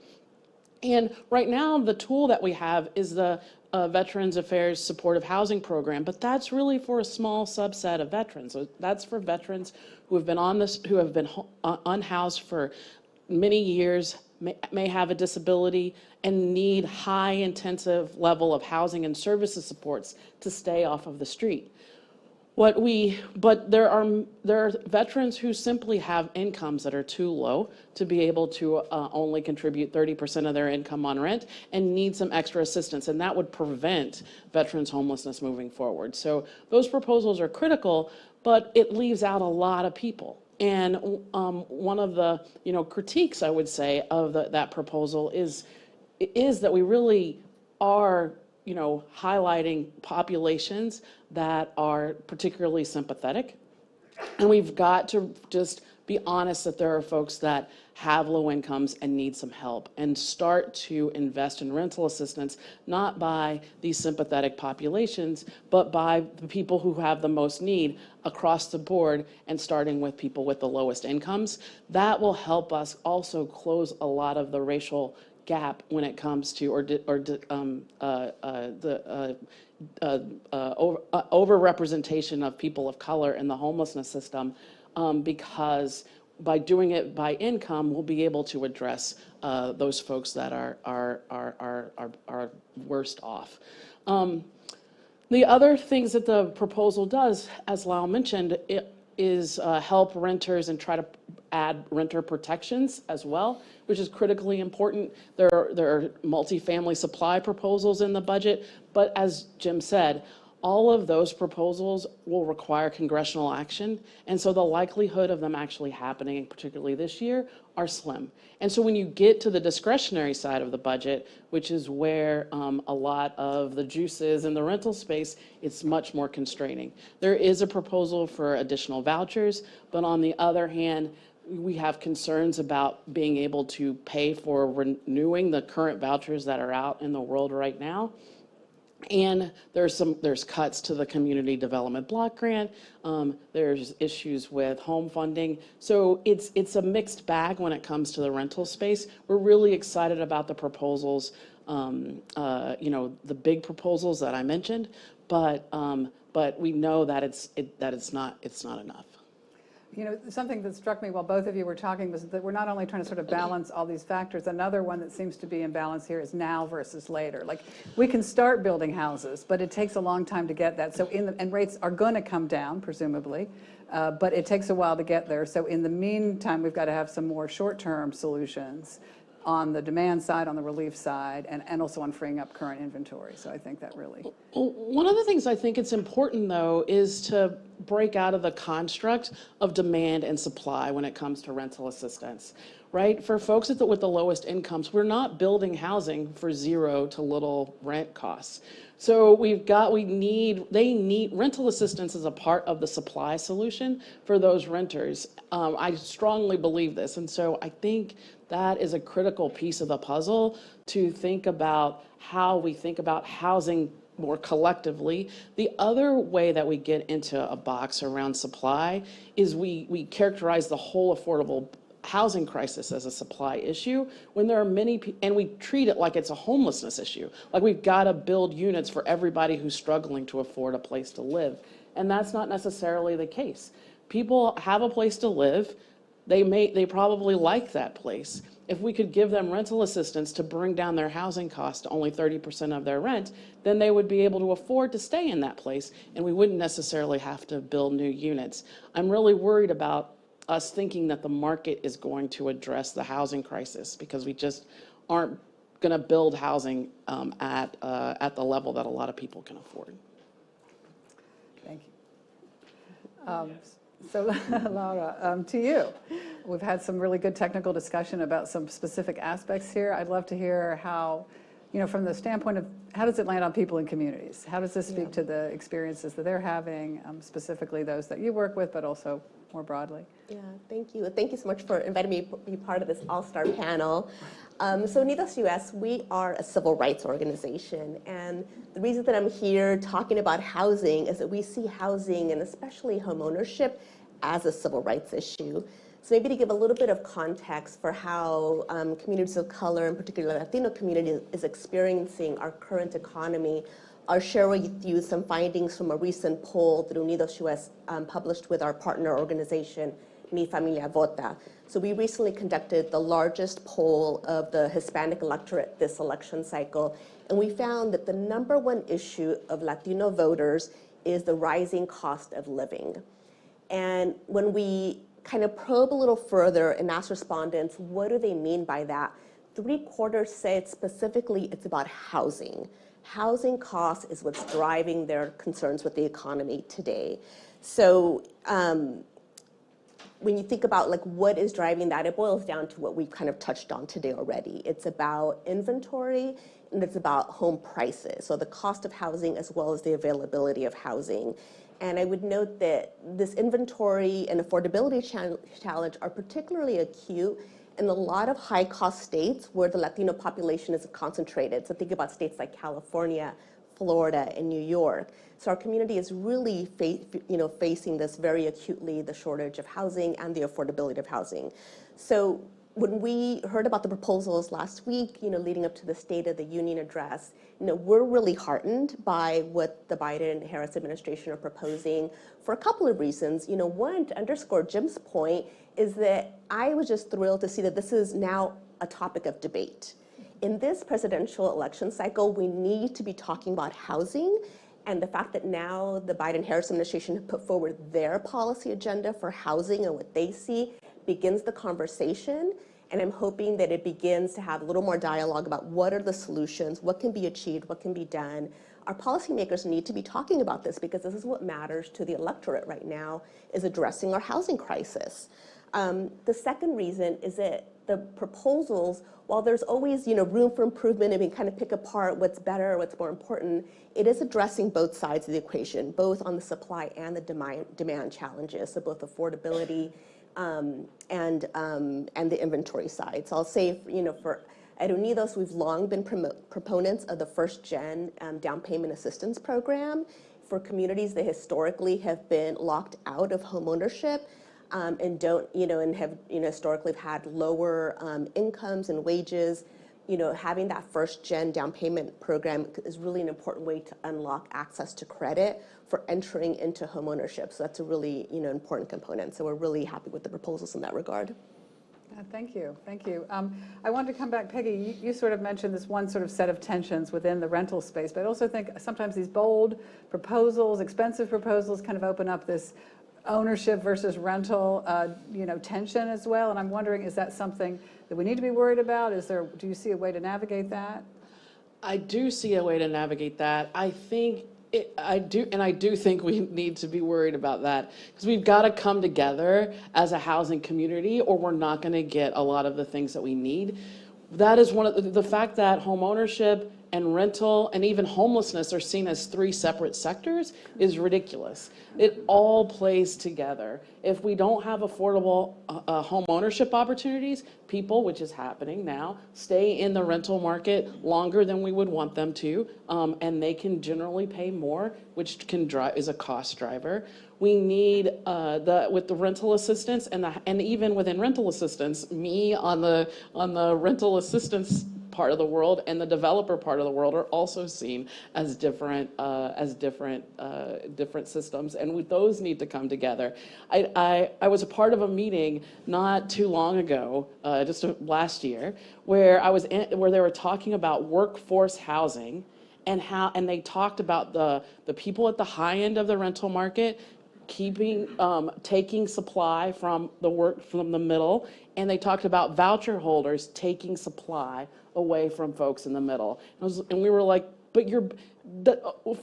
And right now, the tool that we have is the Veterans Affairs Supportive Housing Program, but that's really for a small subset of veterans. So that's for veterans who have been unhoused for many years, may have a disability, and need high intensive level of housing and services supports to stay off of the street. But there are veterans who simply have incomes that are too low to be able to only contribute 30% of their income on rent and need some extra assistance, and that would prevent veterans' homelessness moving forward. So those proposals are critical, but it leaves out a lot of people. And one of the critiques, I would say, of that proposal is that we really are highlighting populations that are particularly sympathetic. And we've got to just be honest that there are folks that have low incomes and need some help, and start to invest in rental assistance, not by these sympathetic populations, but by the people who have the most need across the board, and starting with people with the lowest incomes. That will help us also close a lot of the racial gap when it comes to overrepresentation of people of color in the homelessness system, because by doing it by income, we'll be able to address those folks that are worst off. The other things that the proposal does, as Lael mentioned, is help renters and try to add renter protections as well, which is critically important. There are multifamily supply proposals in the budget, but as Jim said, all of those proposals will require congressional action, and so the likelihood of them actually happening, particularly this year, are slim. And so when you get to the discretionary side of the budget, which is where a lot of the juice is in the rental space, it's much more constraining. There is a proposal for additional vouchers, but on the other hand, we have concerns about being able to pay for renewing the current vouchers that are out in the world right now. And there's cuts to the community development block grant. There's issues with home funding. So it's a mixed bag when it comes to the rental space. We're really excited about the proposals, the big proposals that I mentioned, but we know that it's not enough. You know, something that struck me while both of you were talking was that we're not only trying to sort of balance all these factors, another one that seems to be in balance here is now versus later. Like, we can start building houses, but it takes a long time to get that. So and rates are going to come down, presumably, but it takes a while to get there. So in the meantime, we've got to have some more short-term solutions on the demand side, on the relief side, and also on freeing up current inventory. So I think that really... Well, one of the things I think it's important, though, is to break out of the construct of demand and supply when it comes to rental assistance, right? For folks with the lowest incomes, we're not building housing for zero to little rent costs. So they need rental assistance as a part of the supply solution for those renters. I strongly believe this. And so I think that is a critical piece of the puzzle to think about how we think about housing more collectively. The other way that we get into a box around supply is we characterize the whole affordable housing crisis as a supply issue when there are many, and we treat it like it's a homelessness issue. Like, we've got to build units for everybody who's struggling to afford a place to live. And that's not necessarily the case. People have a place to live. They probably like that place. If we could give them rental assistance to bring down their housing cost to only 30% of their rent, then they would be able to afford to stay in that place, and we wouldn't necessarily have to build new units. I'm really worried about us thinking that the market is going to address the housing crisis, because we just aren't going to build housing at the level that a lot of people can afford. Thank you. So Laura, to you. We've had some really good technical discussion about some specific aspects here. I'd love to hear how, you know, from the standpoint of how does it land on people in communities? How does this speak to the experiences that they're having, specifically those that you work with, but also more broadly? Yeah, thank you. Thank you so much for inviting me to be part of this all-star panel. So Unidos US, we are a civil rights organization, and the reason that I'm here talking about housing is that we see housing, and especially homeownership, as a civil rights issue. So maybe to give a little bit of context for how communities of color, in particular the Latino community, is experiencing our current economy, I'll share with you some findings from a recent poll that Unidos US published with our partner organization, Mi Familia Vota. So we recently conducted the largest poll of the Hispanic electorate this election cycle, and we found that the #1 issue of Latino voters is the rising cost of living. And when we kind of probe a little further and ask respondents, what do they mean by that? 3/4 said specifically it's about housing. Housing costs is what's driving their concerns with the economy today. So when you think about like what is driving that, it boils down to what we've kind of touched on today already. It's about inventory, and it's about home prices. So the cost of housing as well as the availability of housing. And I would note that this inventory and affordability challenge are particularly acute in a lot of high-cost states where the Latino population is concentrated. So think about states like California, Florida, and New York. So our community is really facing this very acutely, the shortage of housing and the affordability of housing. So when we heard about the proposals last week, leading up to the State of the Union address, we're really heartened by what the Biden-Harris administration are proposing for a couple of reasons. One, to underscore Jim's point, is that I was just thrilled to see that this is now a topic of debate. In this presidential election cycle, we need to be talking about housing, and the fact that now the Biden-Harris administration have put forward their policy agenda for housing and what they see begins the conversation. And I'm hoping that it begins to have a little more dialogue about what are the solutions, what can be achieved, what can be done. Our policymakers need to be talking about this because this is what matters to the electorate right now, is addressing our housing crisis. The second reason is that the proposals, while there's always room for improvement and we kind of pick apart what's better, what's more important, it is addressing both sides of the equation, both on the supply and the demand challenges, so both affordability and the inventory side. So I'll say, at Unidos, we've long been proponents of the first-gen down payment assistance program for communities that historically have been locked out of homeownership and don't, and have historically had lower incomes and wages. having that first-gen down payment program is really an important way to unlock access to credit for entering into homeownership. So that's a really, important component. So we're really happy with the proposals in that regard. Thank you. Thank you. I wanted to come back, Peggy, you sort of mentioned this one sort of set of tensions within the rental space, but I also think sometimes these bold proposals, expensive proposals kind of open up this ownership versus rental, tension as well. And I'm wondering, is that something that we need to be worried about? Do you see a way to navigate that? I do see a way to navigate that. I do think we need to be worried about that, because we've got to come together as a housing community, or we're not going to get a lot of the things that we need. That is one of the fact that home ownership and rental and even homelessness are seen as three separate sectors is ridiculous. It all plays together. If we don't have affordable home ownership opportunities, people, which is happening now, stay in the rental market longer than we would want them to, and they can generally pay more, which is a cost driver. We need with the rental assistance and even within rental assistance, me on the rental assistance part of the world and the developer part of the world are also seen as different systems, and those need to come together. I was a part of a meeting not too long ago, just last year, where where they were talking about workforce housing and they talked about the people at the high end of the rental market taking supply from the middle, and they talked about voucher holders taking supply away from folks in the middle. And we were like, but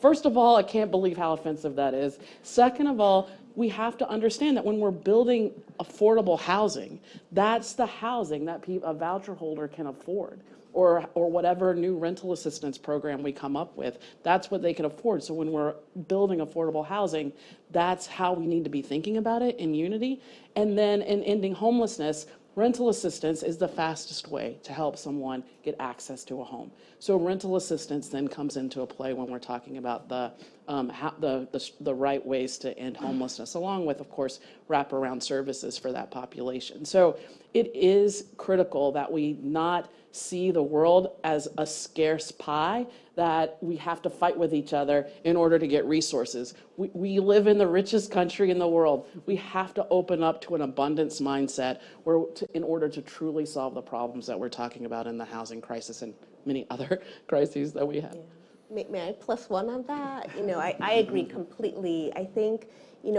first of all, I can't believe how offensive that is. Second of all, we have to understand that when we're building affordable housing, that's the housing that a voucher holder can afford. Or whatever new rental assistance program we come up with, that's what they can afford. So when we're building affordable housing, that's how we need to be thinking about it in unity. And then in ending homelessness, rental assistance is the fastest way to help someone get access to a home. So rental assistance then comes into a play when we're talking about the right ways to end homelessness, along with, of course, wraparound services for that population. So it is critical that we not see the world as a scarce pie that we have to fight with each other in order to get resources. We live in the richest country in the world. We have to open up to an abundance mindset in order to truly solve the problems that we're talking about in the housing crisis and many other crises that we have. Yeah. May I plus one on that? I agree completely. I think,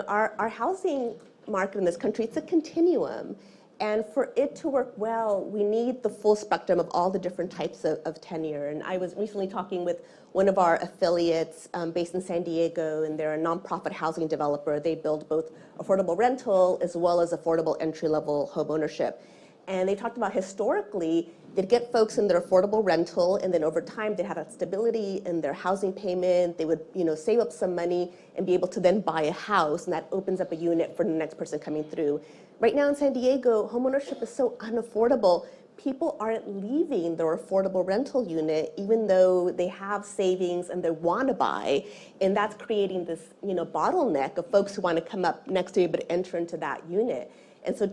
our housing market in this country, it's a continuum. And for it to work well, we need the full spectrum of all the different types of tenure. And I was recently talking with one of our affiliates based in San Diego, and they're a nonprofit housing developer. They build both affordable rental as well as affordable entry-level home ownership. And they talked about historically, they'd get folks in their affordable rental, and then over time, they'd have that stability in their housing payment. They would, save up some money and be able to then buy a house, and that opens up a unit for the next person coming through. Right now in San Diego, homeownership is so unaffordable. People aren't leaving their affordable rental unit, even though they have savings and they want to buy, and that's creating this, bottleneck of folks who want to come up next to be able to enter into that unit. And so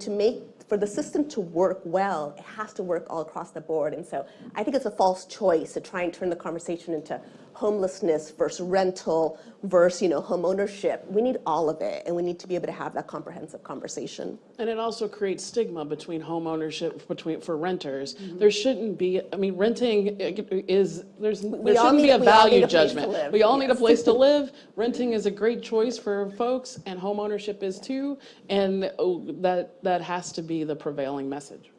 for the system to work well, it has to work all across the board. And so I think it's a false choice to try and turn the conversation into homelessness versus rental versus, home ownership. We need all of it, and we need to be able to have that comprehensive conversation. And it also creates stigma between home ownership for renters. Mm-hmm. There shouldn't be, renting there shouldn't be a value judgment. We all need a place to live. Renting is a great choice for folks, and home ownership is too, and that has to be the prevailing message.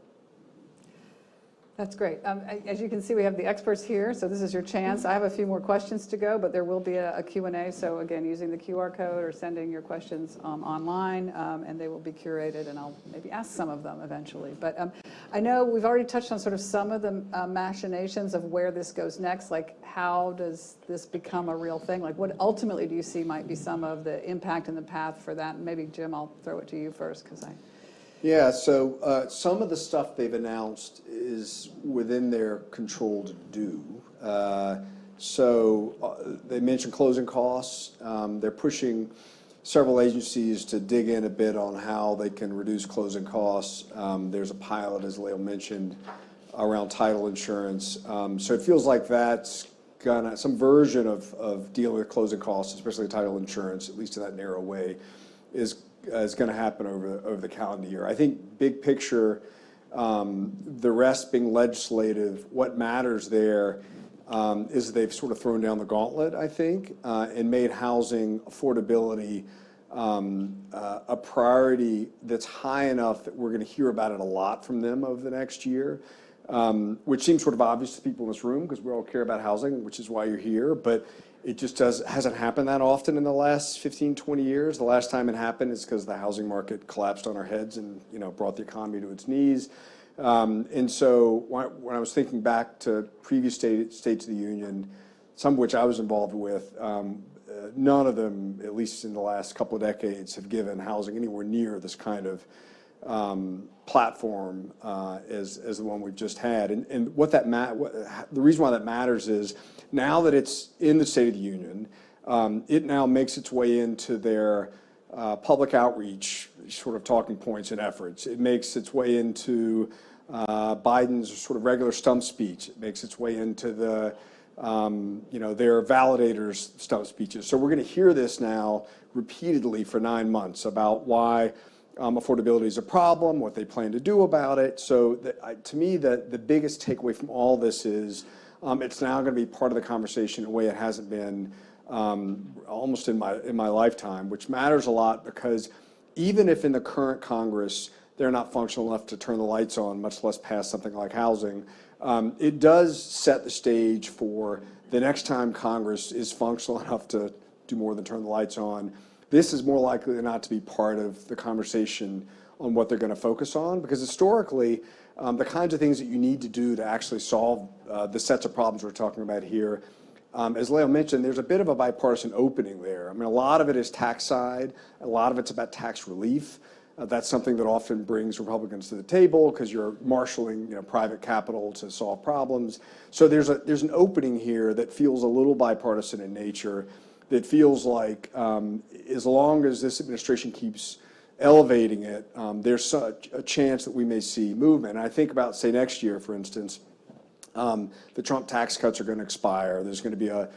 That's great. As you can see, we have the experts here, so this is your chance. I have a few more questions to go, but there will be a Q&A. So again, using the QR code or sending your questions online, and they will be curated, and I'll maybe ask some of them eventually. But I know we've already touched on sort of some of the machinations of where this goes next, like how does this become a real thing? Like what ultimately do you see might be some of the impact and the path for that? And maybe, Jim, I'll throw it to you first, because Yeah, so some of the stuff they've announced is within their control to do. They mentioned closing costs. They're pushing several agencies to dig in a bit on how they can reduce closing costs. There's a pilot, as Lael mentioned, around title insurance. So it feels like that's gonna, some version of dealing with closing costs, especially title insurance, at least in that narrow way, is going to happen over the calendar year. I think big picture, the rest being legislative, what matters there is they've sort of thrown down the gauntlet, I think, and made housing affordability a priority that's high enough that we're going to hear about it a lot from them over the next year, which seems sort of obvious to people in this room because we all care about housing, which is why you're here. But it just hasn't happened that often in the last 15, 20 years. The last time it happened is because the housing market collapsed on our heads and brought the economy to its knees. And so when I was thinking back to previous states of the union, some of which I was involved with, none of them, at least in the last couple of decades, have given housing anywhere near this kind of platform as the one we've just had. And the reason why that matters is now that it's in the State of the Union, it now makes its way into their public outreach sort of talking points and efforts. It makes its way into Biden's sort of regular stump speech. It makes its way into their validators' stump speeches. So we're going to hear this now repeatedly for 9 months about why affordability is a problem, what they plan to do about it. So to me, the biggest takeaway from all this is it's now going to be part of the conversation in a way it hasn't been almost in my lifetime, which matters a lot because even if in the current Congress they're not functional enough to turn the lights on, much less pass something like housing, it does set the stage for the next time Congress is functional enough to do more than turn the lights on. This is more likely than not to be part of the conversation on what they're going to focus on, because historically, the kinds of things that you need to do to actually solve the sets of problems we're talking about here, as Lael mentioned, there's a bit of a bipartisan opening there. I mean, a lot of it is tax side, a lot of it's about tax relief. That's something that often brings Republicans to the table because you're marshaling, private capital to solve problems. So there's an opening here that feels a little bipartisan in nature, that feels like as long as this administration keeps elevating it, there's such a chance that we may see movement. And I think about, say, next year, for instance, the Trump tax cuts are going to expire. There's going to be an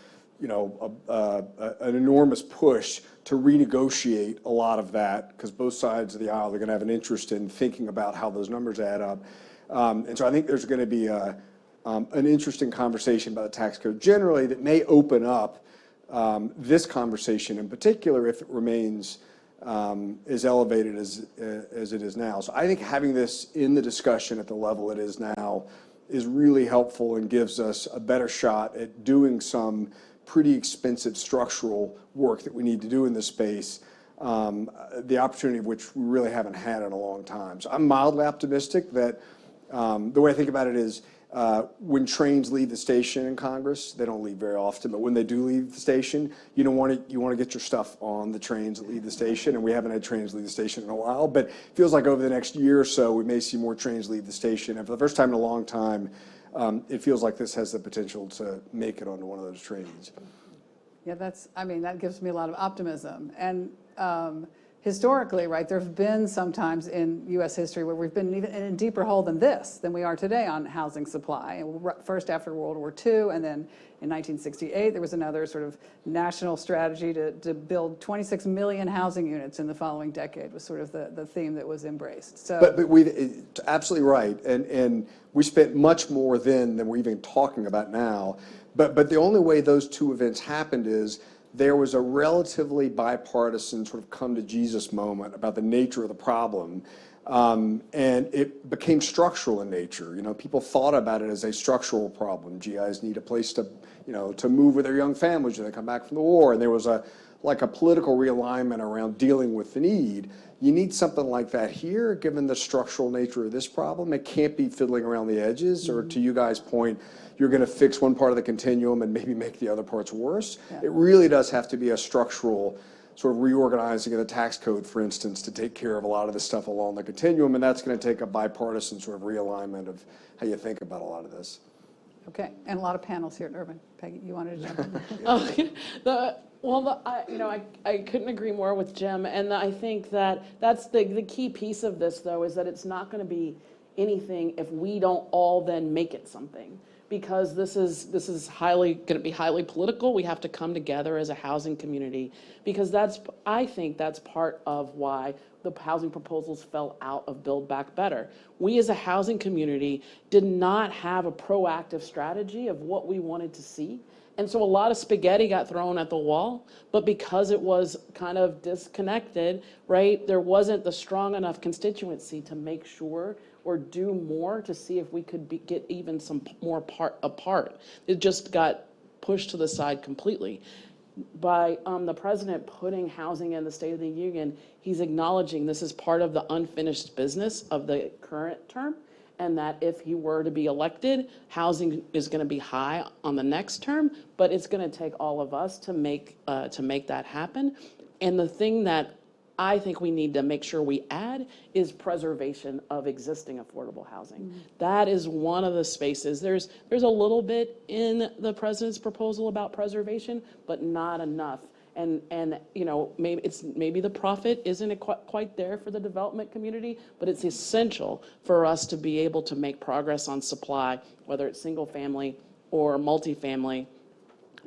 enormous push to renegotiate a lot of that because both sides of the aisle are going to have an interest in thinking about how those numbers add up. And so I think there's going to be an interesting conversation about the tax code generally that may open up this conversation in particular if it remains as elevated as it is now. So I think having this in the discussion at the level it is now is really helpful and gives us a better shot at doing some pretty expensive structural work that we need to do in this space, the opportunity of which we really haven't had in a long time. So I'm mildly optimistic that the way I think about it is when trains leave the station in Congress, they don't leave very often, but when they do leave the station, you want to get your stuff on the trains that leave the station, and we haven't had trains leave the station in a while, but it feels like over the next year or so, we may see more trains leave the station, and for the first time in a long time, it feels like this has the potential to make it onto one of those trains. Yeah, that gives me a lot of optimism. And historically, right, there have been sometimes in U.S. history where we've been even in a deeper hole than we are today on housing supply. First after World War II, and then in 1968, there was another sort of national strategy to build 26 million housing units in the following decade was sort of the theme that was embraced. So, but we've absolutely right, and we spent much more then than we're even talking about now. But the only way those two events happened is there was a relatively bipartisan sort of come to Jesus moment about the nature of the problem. And it became structural in nature. People thought about it as a structural problem. GIs need a place to move with their young families when they come back from the war. And there was a political realignment around dealing with the need. You need something like that here, given the structural nature of this problem. It can't be fiddling around the edges, or to you guys' point, you're going to fix one part of the continuum and maybe make the other parts worse. Yeah. It really does have to be a structural sort of reorganizing of the tax code, for instance, to take care of a lot of the stuff along the continuum, and that's going to take a bipartisan sort of realignment of how you think about a lot of this. Okay, and a lot of panels here at Urban. Peggy, you wanted to jump in? I couldn't agree more with Jim, and I think that that's the key piece of this, though, is that it's not going to be anything if we don't all then make it something. Because this is going to be highly political. We have to come together as a housing community, because I think that's part of why the housing proposals fell out of Build Back Better. We as a housing community did not have a proactive strategy of what we wanted to see. And so a lot of spaghetti got thrown at the wall, but because it was kind of disconnected, right, there wasn't the strong enough constituency to make sure or do more to see if we could get even some more apart. It just got pushed to the side completely. By the president putting housing in the State of the Union, he's acknowledging this is part of the unfinished business of the current term, and that if he were to be elected, housing is going to be high on the next term, but it's going to take all of us to make that happen. And the thing that I think we need to make sure we add is preservation of existing affordable housing. Mm-hmm. That is one of the spaces. There's a little bit in the president's proposal about preservation, but not enough. And you know, maybe the profit isn't quite there for the development community, but it's essential for us to be able to make progress on supply, whether it's single family or multifamily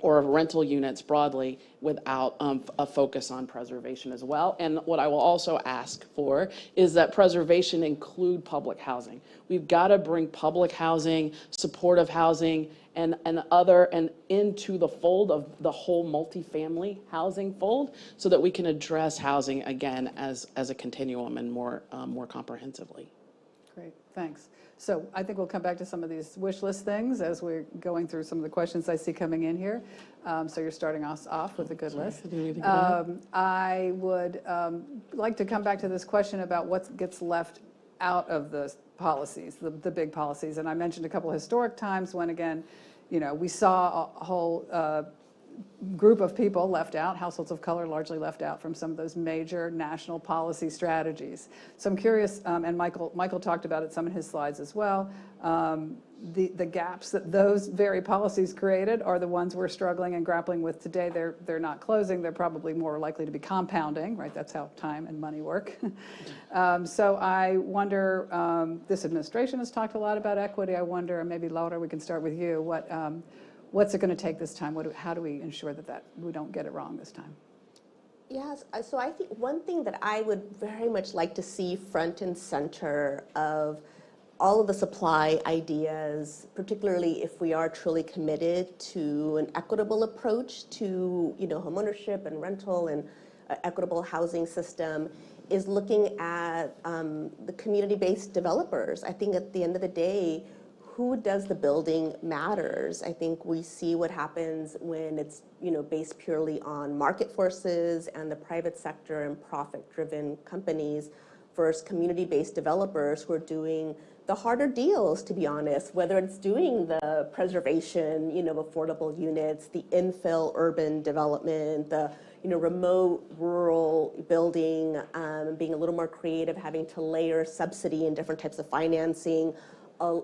or rental units broadly, without a focus on preservation as well. And what I will also ask for is that preservation include public housing. We've got to bring public housing, supportive housing, and into the fold of the whole multifamily housing fold, so that we can address housing again as a continuum and more comprehensively. Great, thanks. So I think we'll come back to some of these wish list things as we're going through some of the questions I see coming in here. So you're starting us off with a good list. I would like to come back to this question about what gets left out of the policies, the big policies. And I mentioned a couple of historic times when, again, you know, we saw a whole group of people left out, households of color largely left out from some of those major national policy strategies. So I'm curious, and Michael talked about it some in his slides as well, the gaps that those very policies created are the ones we're struggling and grappling with today. They're not closing, they're probably more likely to be compounding, right? That's how time and money work. So I wonder, this administration has talked a lot about equity. I wonder, and maybe Laura, we can start with you, what's it going to take this time? How do we ensure that we don't get it wrong this time? Yes, so I think one thing that I would very much like to see front and center of all of the supply ideas, particularly if we are truly committed to an equitable approach to, you know, homeownership and rental and equitable housing system, is looking at the community-based developers. I think at the end of the day, who does the building matters. I think we see what happens when it's, you know, based purely on market forces and the private sector and profit-driven companies versus community-based developers who are doing the harder deals, to be honest, whether it's doing the preservation, you know, affordable units, the infill urban development, the, you know, remote rural building, being a little more creative, having to layer subsidy and different types of financing.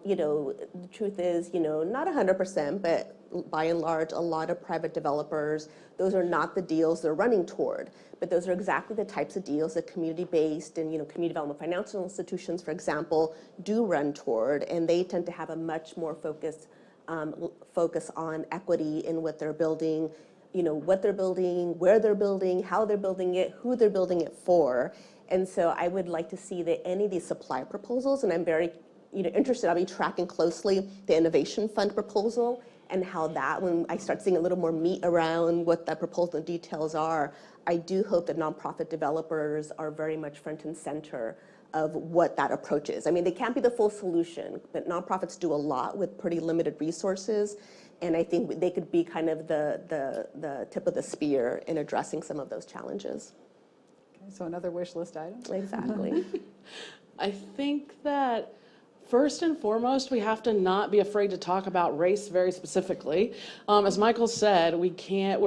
You know, the truth is, you know, not 100%, but by and large, a lot of private developers, those are not the deals they're running toward. But those are exactly the types of deals that community-based and, you know, community development financial institutions, for example, do run toward. And they tend to have a much more focus on equity in what they're building, you know, what they're building, where they're building, how they're building it, who they're building it for. And so I would like to see that any of these supply proposals, and I'm very interested, I'll be tracking closely the Innovation Fund proposal and how that, when I start seeing a little more meat around what that proposal details are, I do hope that nonprofit developers are very much front and center of what that approach is. I mean, they can't be the full solution, but nonprofits do a lot with pretty limited resources, and I think they could be kind of the tip of the spear in addressing some of those challenges. Okay, so another wish list item? Exactly. I think that first and foremost, we have to not be afraid to talk about race very specifically. As Michael said, we can't,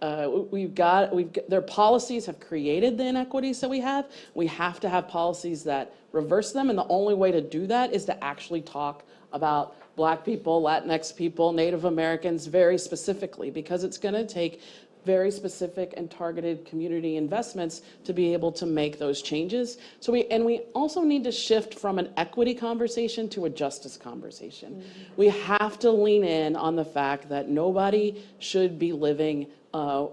their policies have created the inequities that we have. We have to have policies that reverse them, and the only way to do that is to actually talk about Black people, Latinx people, Native Americans very specifically, because it's going to take very specific and targeted community investments to be able to make those changes. So we also need to shift from an equity conversation to a justice conversation. We have to lean in on the fact that nobody should be living that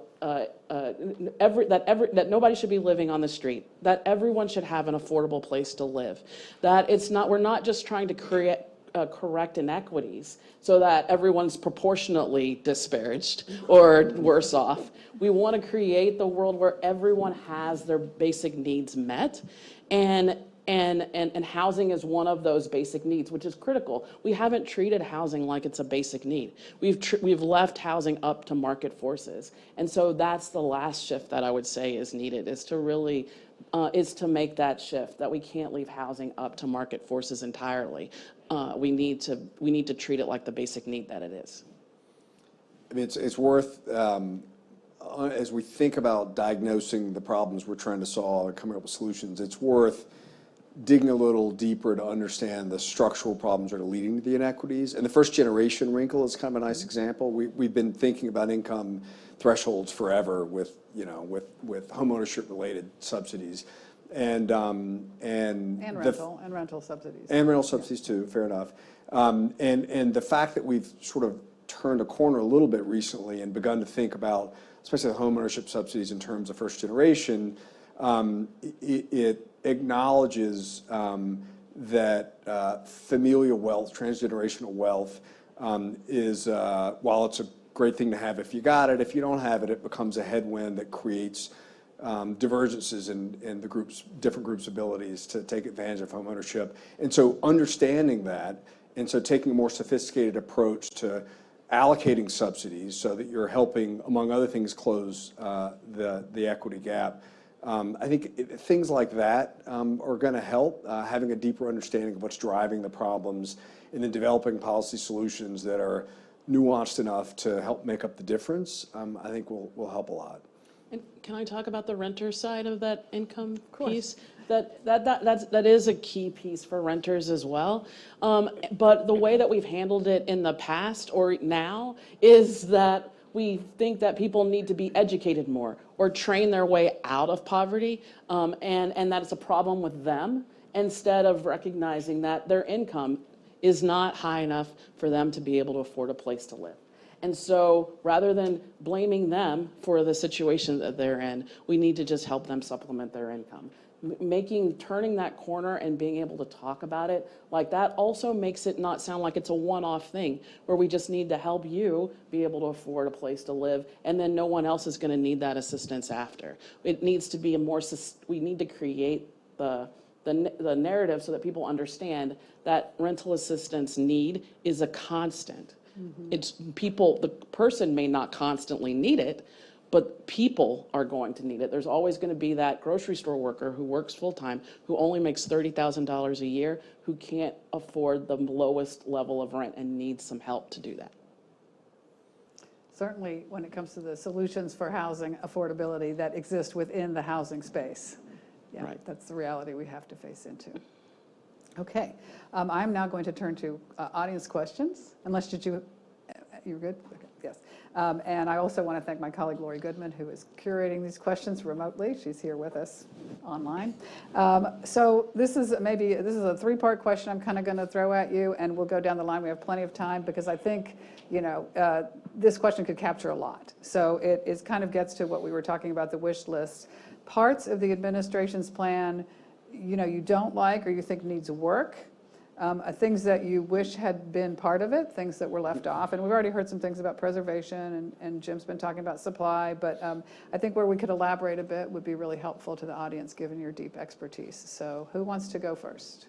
nobody should be living on the street, that everyone should have an affordable place to live, that we're not just trying to correct inequities so that everyone's proportionately disparaged or worse off. We want to create the world where everyone has their basic needs met, and housing is one of those basic needs, which is critical. We haven't treated housing like it's a basic need. We've left housing up to market forces. And so that's the last shift that I would say is needed, is to really, is to make that shift, that we can't leave housing up to market forces entirely. We need to treat it like the basic need that it is. I mean, it's worth, as we think about diagnosing the problems we're trying to solve and coming up with solutions, it's worth digging a little deeper to understand the structural problems that are leading to the inequities. And the first generation wrinkle is kind of a nice example. We've been thinking about income thresholds forever with homeownership related subsidies. And rental subsidies. And rental subsidies too, fair enough. And the fact that we've sort of turned a corner a little bit recently and begun to think about, especially the homeownership subsidies in terms of first generation, it acknowledges that familial wealth, transgenerational wealth, is, while it's a great thing to have if you got it, if you don't have it, it becomes a headwind that creates divergences in the different groups' abilities to take advantage of homeownership. And so understanding that, and so taking a more sophisticated approach to allocating subsidies so that you're helping, among other things, close the equity gap. I think things like that are going to help, having a deeper understanding of what's driving the problems, and then developing policy solutions that are nuanced enough to help make up the difference, I think will help a lot. And can I talk about the renter side of that income piece? That is a key piece for renters as well. But the way that we've handled it in the past or now is that we think that people need to be educated more or train their way out of poverty, and that it's a problem with them, instead of recognizing that their income is not high enough for them to be able to afford a place to live. And so rather than blaming them for the situation that they're in, we need to just help them supplement their income. Turning that corner and being able to talk about it like that also makes it not sound like it's a one-off thing where we just need to help you be able to afford a place to live, and then no one else is going to need that assistance after. It needs to be we need to create the narrative so that people understand that rental assistance need is a constant. The person may not constantly need it, but people are going to need it. There's always going to be that grocery store worker who works full-time, who only makes $30,000 a year, who can't afford the lowest level of rent and needs some help to do that. Certainly when it comes to the solutions for housing affordability that exist within the housing space. Yeah, Right. That's the reality we have to face into. Okay, I'm now going to turn to audience questions, unless you're good? Okay. Yes. And I also want to thank my colleague Lori Goodman, who is curating these questions remotely. She's here with us online. So this is a three-part question I'm kind of going to throw at you, and we'll go down the line. We have plenty of time because I think, this question could capture a lot. So it kind of gets to what we were talking about, the wish list. Parts of the administration's plan, you don't like or you think needs work. Things that you wish had been part of it, things that were left off. And we've already heard some things about preservation, and Jim's been talking about supply, but I think where we could elaborate a bit would be really helpful to the audience, given your deep expertise. So who wants to go first?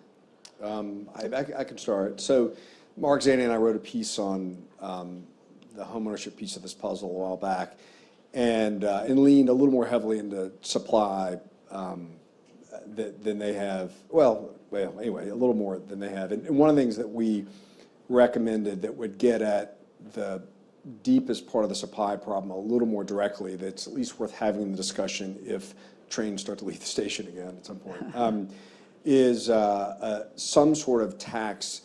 I can start. So Mark Zaney and I wrote a piece on the homeownership piece of this puzzle a while back, and leaned a little more heavily into supply than they have. Well, anyway, a little more than they have. And one of the things that we recommended that would get at the deepest part of the supply problem a little more directly, that's at least worth having the discussion if trains start to leave the station again at some point, is some sort of tax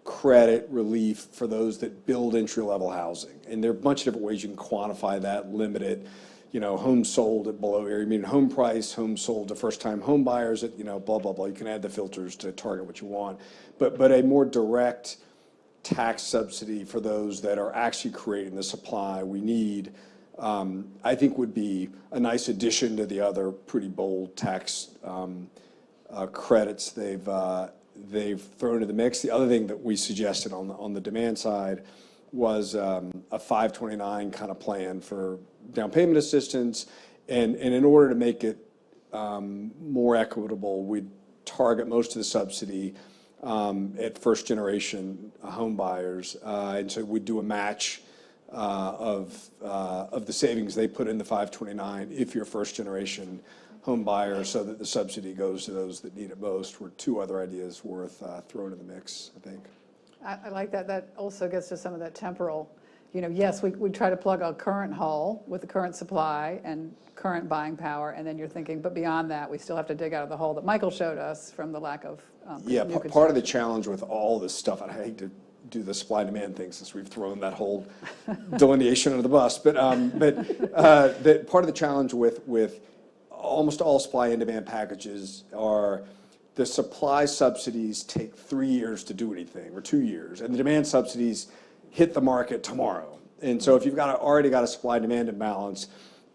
credit relief for those that build entry-level housing. And there are a bunch of different ways you can quantify that, limit it. Homes sold at below area median home price, homes sold to first-time home buyers at, blah, blah, blah. You can add the filters to target what you want. But a more direct tax subsidy for those that are actually creating the supply we need, I think would be a nice addition to the other pretty bold tax credits they've thrown into the mix. The other thing that we suggested on the demand side was a 529 kind of plan for down payment assistance, and in order to make it more equitable, we'd target most of the subsidy at first generation home buyers, and so we'd do a match of the savings they put in the 529 if you're first generation home buyer, so that the subsidy goes to those that need it most. Were two other ideas worth throwing in the mix, I think. I like that. That also gets to some of that temporal. Yes, we try to plug a current hole with the current supply and current buying power, and then you're thinking, but beyond that, we still have to dig out of the hole that Michael showed us from the lack of Yeah, new part of the challenge with all this stuff, and I hate to do the supply demand thing since we've thrown that whole delineation under the bus, but that part of the challenge with almost all supply and demand packages are the supply subsidies take 3 years to do anything, or 2 years, and the demand subsidies hit the market tomorrow. And so if you've already got a supply-demand imbalance,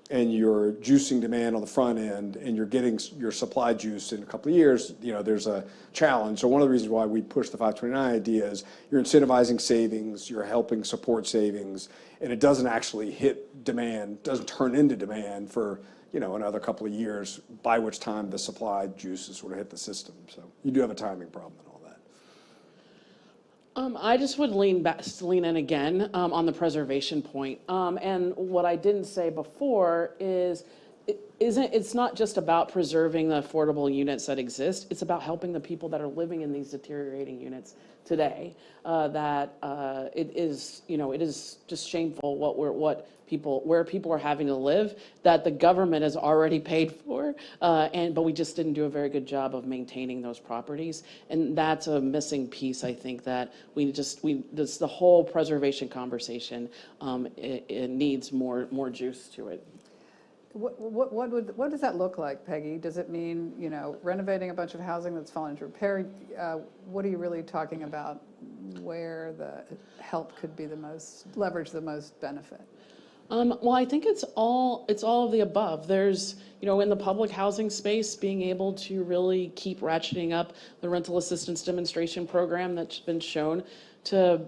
and you're juicing demand on the front end, and you're getting your supply juice in a couple of years, there's a challenge. So one of the reasons why we push the 529 idea is you're incentivizing savings, you're helping support savings, and it doesn't actually hit demand, doesn't turn into demand for another couple of years, by which time the supply juices sort of hit the system. So you do have a timing problem and all that. I just would lean in again on the preservation point. And what I didn't say before is it's not just about preserving the affordable units that exist. It's about helping the people that are living in these deteriorating units today. It is just shameful where people are having to live that the government has already paid for, but we just didn't do a very good job of maintaining those properties, and that's a missing piece. I think that this the whole preservation conversation. It needs more juice to it. What does that look like, Peggy? Does it mean, renovating a bunch of housing that's fallen into repair? What are you really talking about where the help could be leverage the most benefit? Well, I think it's all of the above. There's, in the public housing space, being able to really keep ratcheting up the rental assistance demonstration program that's been shown to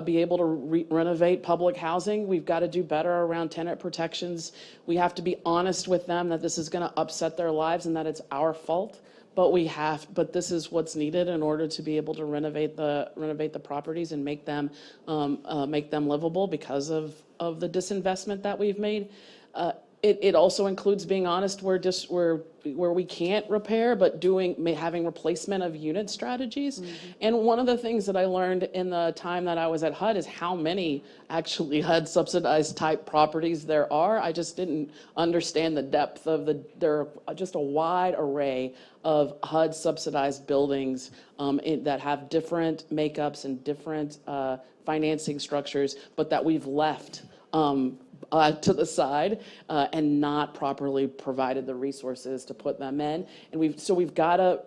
be able to renovate public housing. We've got to do better around tenant protections. We have to be honest with them that this is going to upset their lives and that it's our fault. But this is what's needed in order to be able to renovate the properties and make them livable because of the disinvestment that we've made. It also includes being honest where we can't repair, but having replacement of unit strategies. Mm-hmm. And one of the things that I learned in the time that I was at HUD is how many actually HUD subsidized type properties there are. I just didn't understand the depth of there are just a wide array of HUD subsidized buildings that have different makeups and different financing structures, but that we've left to the side and not properly provided the resources to put them in. And we've got to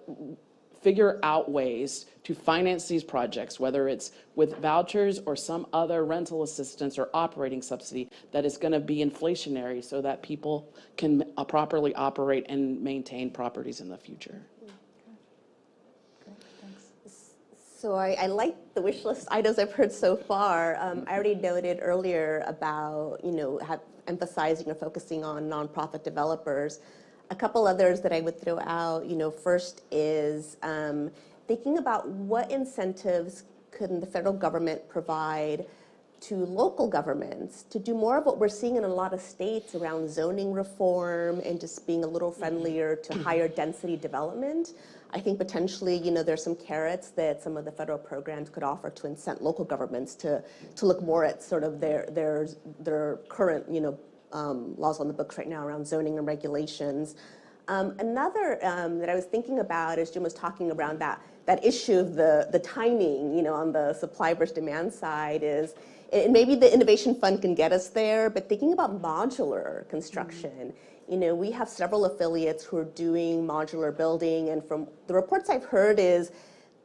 figure out ways to finance these projects, whether it's with vouchers or some other rental assistance or operating subsidy that is going to be inflationary so that people can properly operate and maintain properties in the future. So I like the wish list items I've heard so far. I already noted earlier about, emphasizing or focusing on nonprofit developers. A couple others that I would throw out, first is thinking about what incentives could the federal government provide to local governments to do more of what we're seeing in a lot of states around zoning reform and just being a little friendlier to higher density development. I think potentially, there's some carrots that some of the federal programs could offer to incent local governments to look more at sort of their current, laws on the books right now around zoning and regulations. Another that I was thinking about as Jim was talking around that issue of the timing, on the supply versus demand side is, and maybe the Innovation Fund can get us there, but thinking about modular construction. We have several affiliates who are doing modular building, and from the reports I've heard is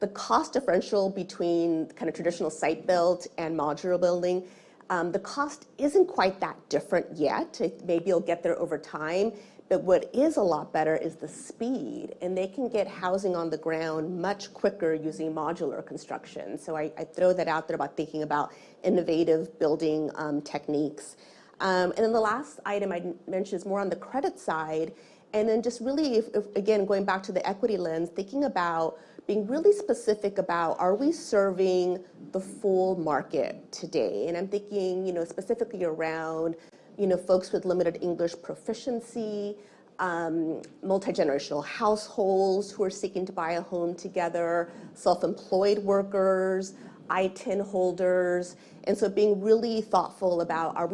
the cost differential between kind of traditional site built and modular building, the cost isn't quite that different yet. Maybe it'll get there over time. But what is a lot better is the speed, and they can get housing on the ground much quicker using modular construction. So I throw that out there about thinking about innovative building techniques. And then the last item I mentioned is more on the credit side, and then just really, if again, going back to the equity lens, thinking about being really specific about, are we serving the full market today? And I'm thinking, specifically around folks with limited English proficiency, multi-generational households who are seeking to buy a home together, self-employed workers, ITIN holders, and so being really thoughtful about, are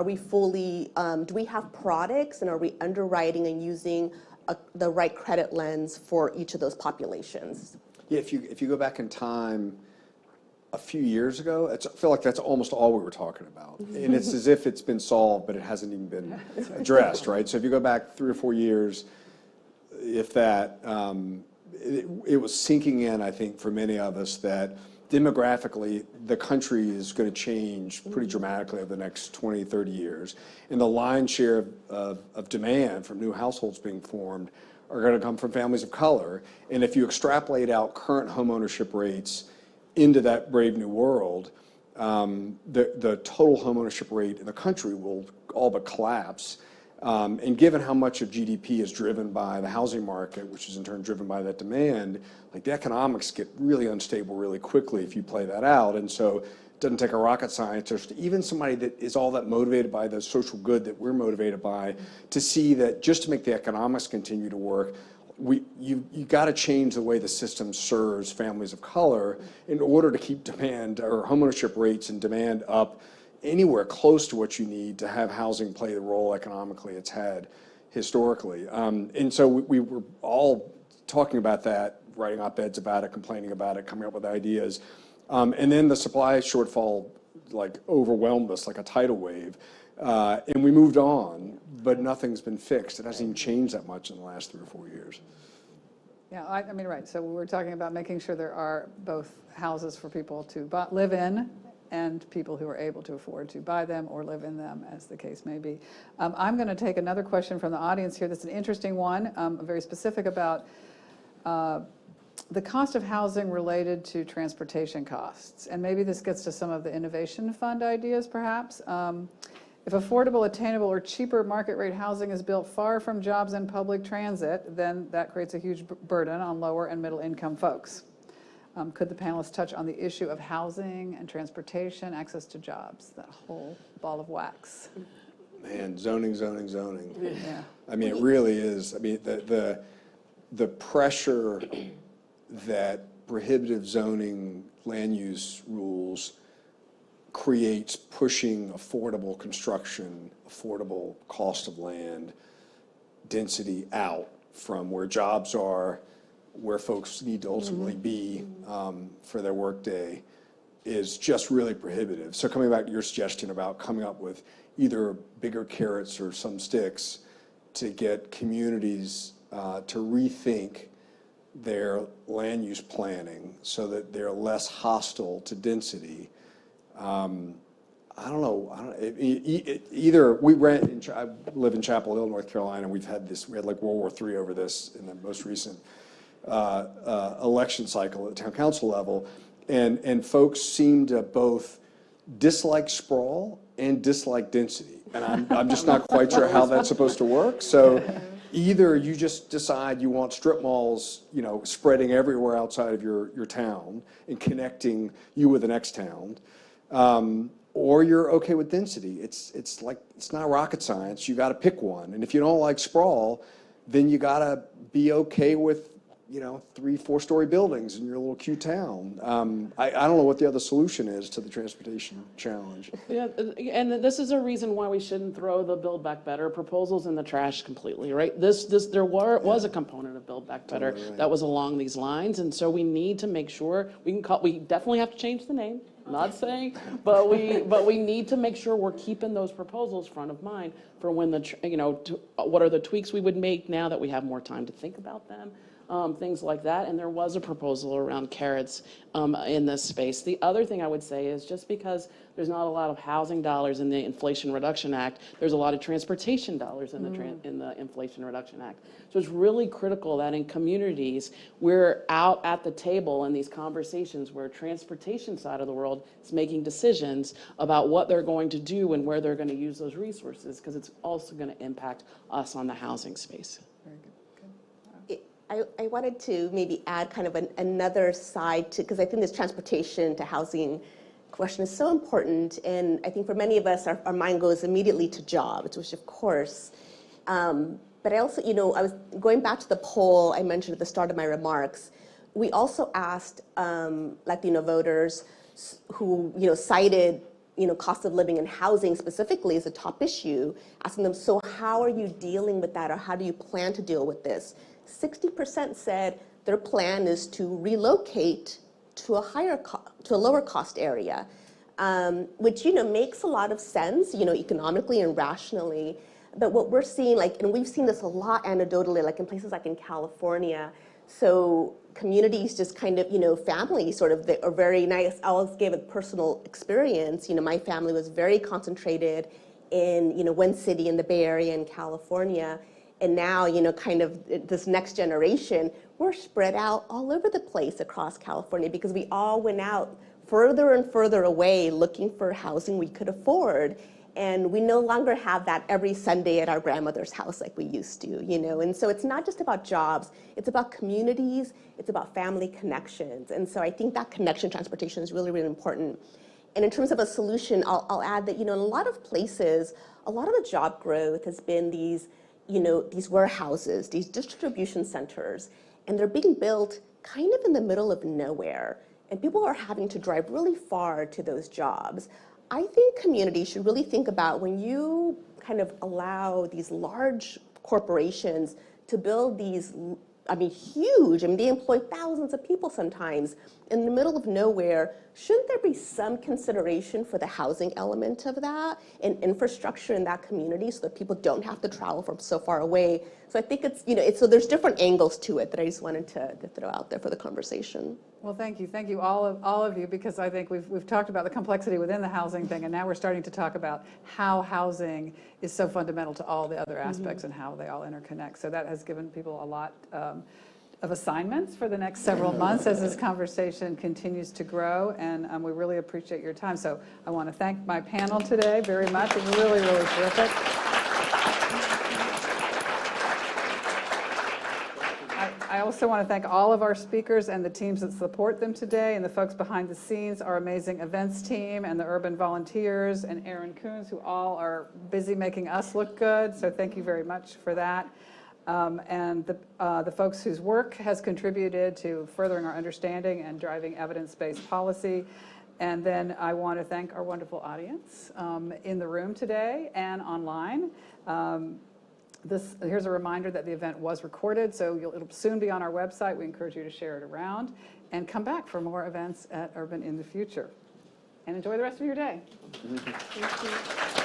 we fully, do we have products, and are we underwriting and using the right credit lens for each of those populations? Yeah, if you go back in time, a few years ago, I feel like that's almost all we were talking about. And it's as if it's been solved, but it hasn't even been addressed, right? So if you go back 3 or 4 years, if that, it was sinking in, I think, for many of us that demographically, the country is going to change pretty dramatically over the next 20, 30 years. And the lion's share of demand from new households being formed are going to come from families of color. And if you extrapolate out current homeownership rates into that brave new world, the total homeownership rate in the country will all but collapse. And given how much of GDP is driven by the housing market, which is in turn driven by that demand, like the economics get really unstable really quickly if you play that out. And so it doesn't take a rocket scientist, even somebody that is all that motivated by the social good that we're motivated by, to see that just to make the economics continue to work, you got to change the way the system serves families of color in order to keep demand or homeownership rates and demand up anywhere close to what you need to have housing play the role economically it's had historically. And so we were all talking about that, writing op-eds about it, complaining about it, coming up with ideas. And then the supply shortfall overwhelmed us like a tidal wave. And we moved on, but nothing's been fixed. It hasn't even changed that much in the last 3 or 4 years. Yeah, I mean, right. So we're talking about making sure there are both houses for people to live in and people who are able to afford to buy them or live in them, as the case may be. I'm going to take another question from the audience here. That's an interesting one, very specific about the cost of housing related to transportation costs. And maybe this gets to some of the Innovation Fund ideas, perhaps. If affordable, attainable, or cheaper market rate housing is built far from jobs and public transit, then that creates a huge burden on lower and middle income folks. Could the panelists touch on the issue of housing and transportation, access to jobs, that whole ball of wax? Man, zoning. Yeah. I mean, it really is. I mean, the pressure that prohibitive zoning land use rules creates pushing affordable construction, affordable cost of land, density out from where jobs are, where folks need to ultimately be for their workday, is just really prohibitive. So coming back to your suggestion about coming up with either bigger carrots or some sticks to get communities to rethink their land use planning so that they're less hostile to density. I don't know. Either we rent. I live in Chapel Hill, North Carolina. We had like World War III over this in the most recent election cycle at the town council level, and folks seem to both dislike sprawl and dislike density, and I'm just not quite sure how that's supposed to work. So either you just decide you want strip malls, spreading everywhere outside of your town and connecting you with the next town. Or you're okay with density. It's not rocket science. You got to pick one. And if you don't like sprawl, then you got to be okay with 3, 4-story buildings in your little cute town. I don't know what the other solution is to the transportation challenge. Yeah, and this is a reason why we shouldn't throw the Build Back Better proposals in the trash completely, right? There was a component of Build Back Better that was along these lines, and so we need to make sure we definitely have to change the name. Not saying, but we need to make sure we're keeping those proposals front of mind for when what are the tweaks we would make now that we have more time to think about them. Things like that, and there was a proposal around carrots in this space. The other thing I would say is just because there's not a lot of housing dollars in the Inflation Reduction Act, there's a lot of transportation dollars in the Inflation Reduction Act. So it's really critical that in communities, we're out at the table in these conversations where transportation side of the world is making decisions about what they're going to do and where they're going to use those resources, because it's also going to impact us on the housing space. Very good. I wanted to maybe add kind of another side to, because I think this transportation to housing question is so important, and I think for many of us, our mind goes immediately to jobs, which of course, but I also, I was going back to the poll I mentioned at the start of my remarks. We also asked Latino voters who, cited, cost of living and housing specifically as a top issue, asking them, so how are you dealing with that, or how do you plan to deal with this? 60% said their plan is to relocate to a lower cost area, which makes a lot of sense, economically and rationally. But what we're seeing, and we've seen this a lot anecdotally, like in places like in California. So communities just kind of, families sort of, they are very nice. I always give a personal experience. My family was very concentrated in, one city in the Bay Area in California. And now, kind of this next generation, we're spread out all over the place across California because we all went out further and further away looking for housing we could afford. And we no longer have that every Sunday at our grandmother's house like we used to, And so it's not just about jobs, it's about communities, it's about family connections. And so I think that connection transportation is really, really important. And in terms of a solution, I'll add that, in a lot of places, a lot of the job growth has been these warehouses, these distribution centers, and they're being built kind of in the middle of nowhere. And people are having to drive really far to those jobs. I think communities should really think about when you kind of allow these large corporations to build these, huge, they employ thousands of people sometimes in the middle of nowhere. Shouldn't there be some consideration for the housing element of that and infrastructure in that community so that people don't have to travel from so far away? So I think it's, so there's different angles to it that I just wanted to throw out there for the conversation. Well, thank you all of you, because I think we've talked about the complexity within the housing thing, and now we're starting to talk about how housing is so fundamental to all the other aspects and how they all interconnect. So that has given people a lot of assignments for the next several months as this conversation continues to grow, and we really appreciate your time. So I want to thank my panel today very much. It was really, really terrific. I also want to thank all of our speakers and the teams that support them today, and the folks behind the scenes, our amazing events team and the urban volunteers and Aaron Coons, who all are busy making us look good. So thank you very much for that. And the folks whose work has contributed to furthering our understanding and driving evidence-based policy. And then I want to thank our wonderful audience in the room today and online. Here's a reminder that the event was recorded, so it'll soon be on our website. We encourage you to share it around and come back for more events at Urban in the future. And enjoy the rest of your day. Thank you.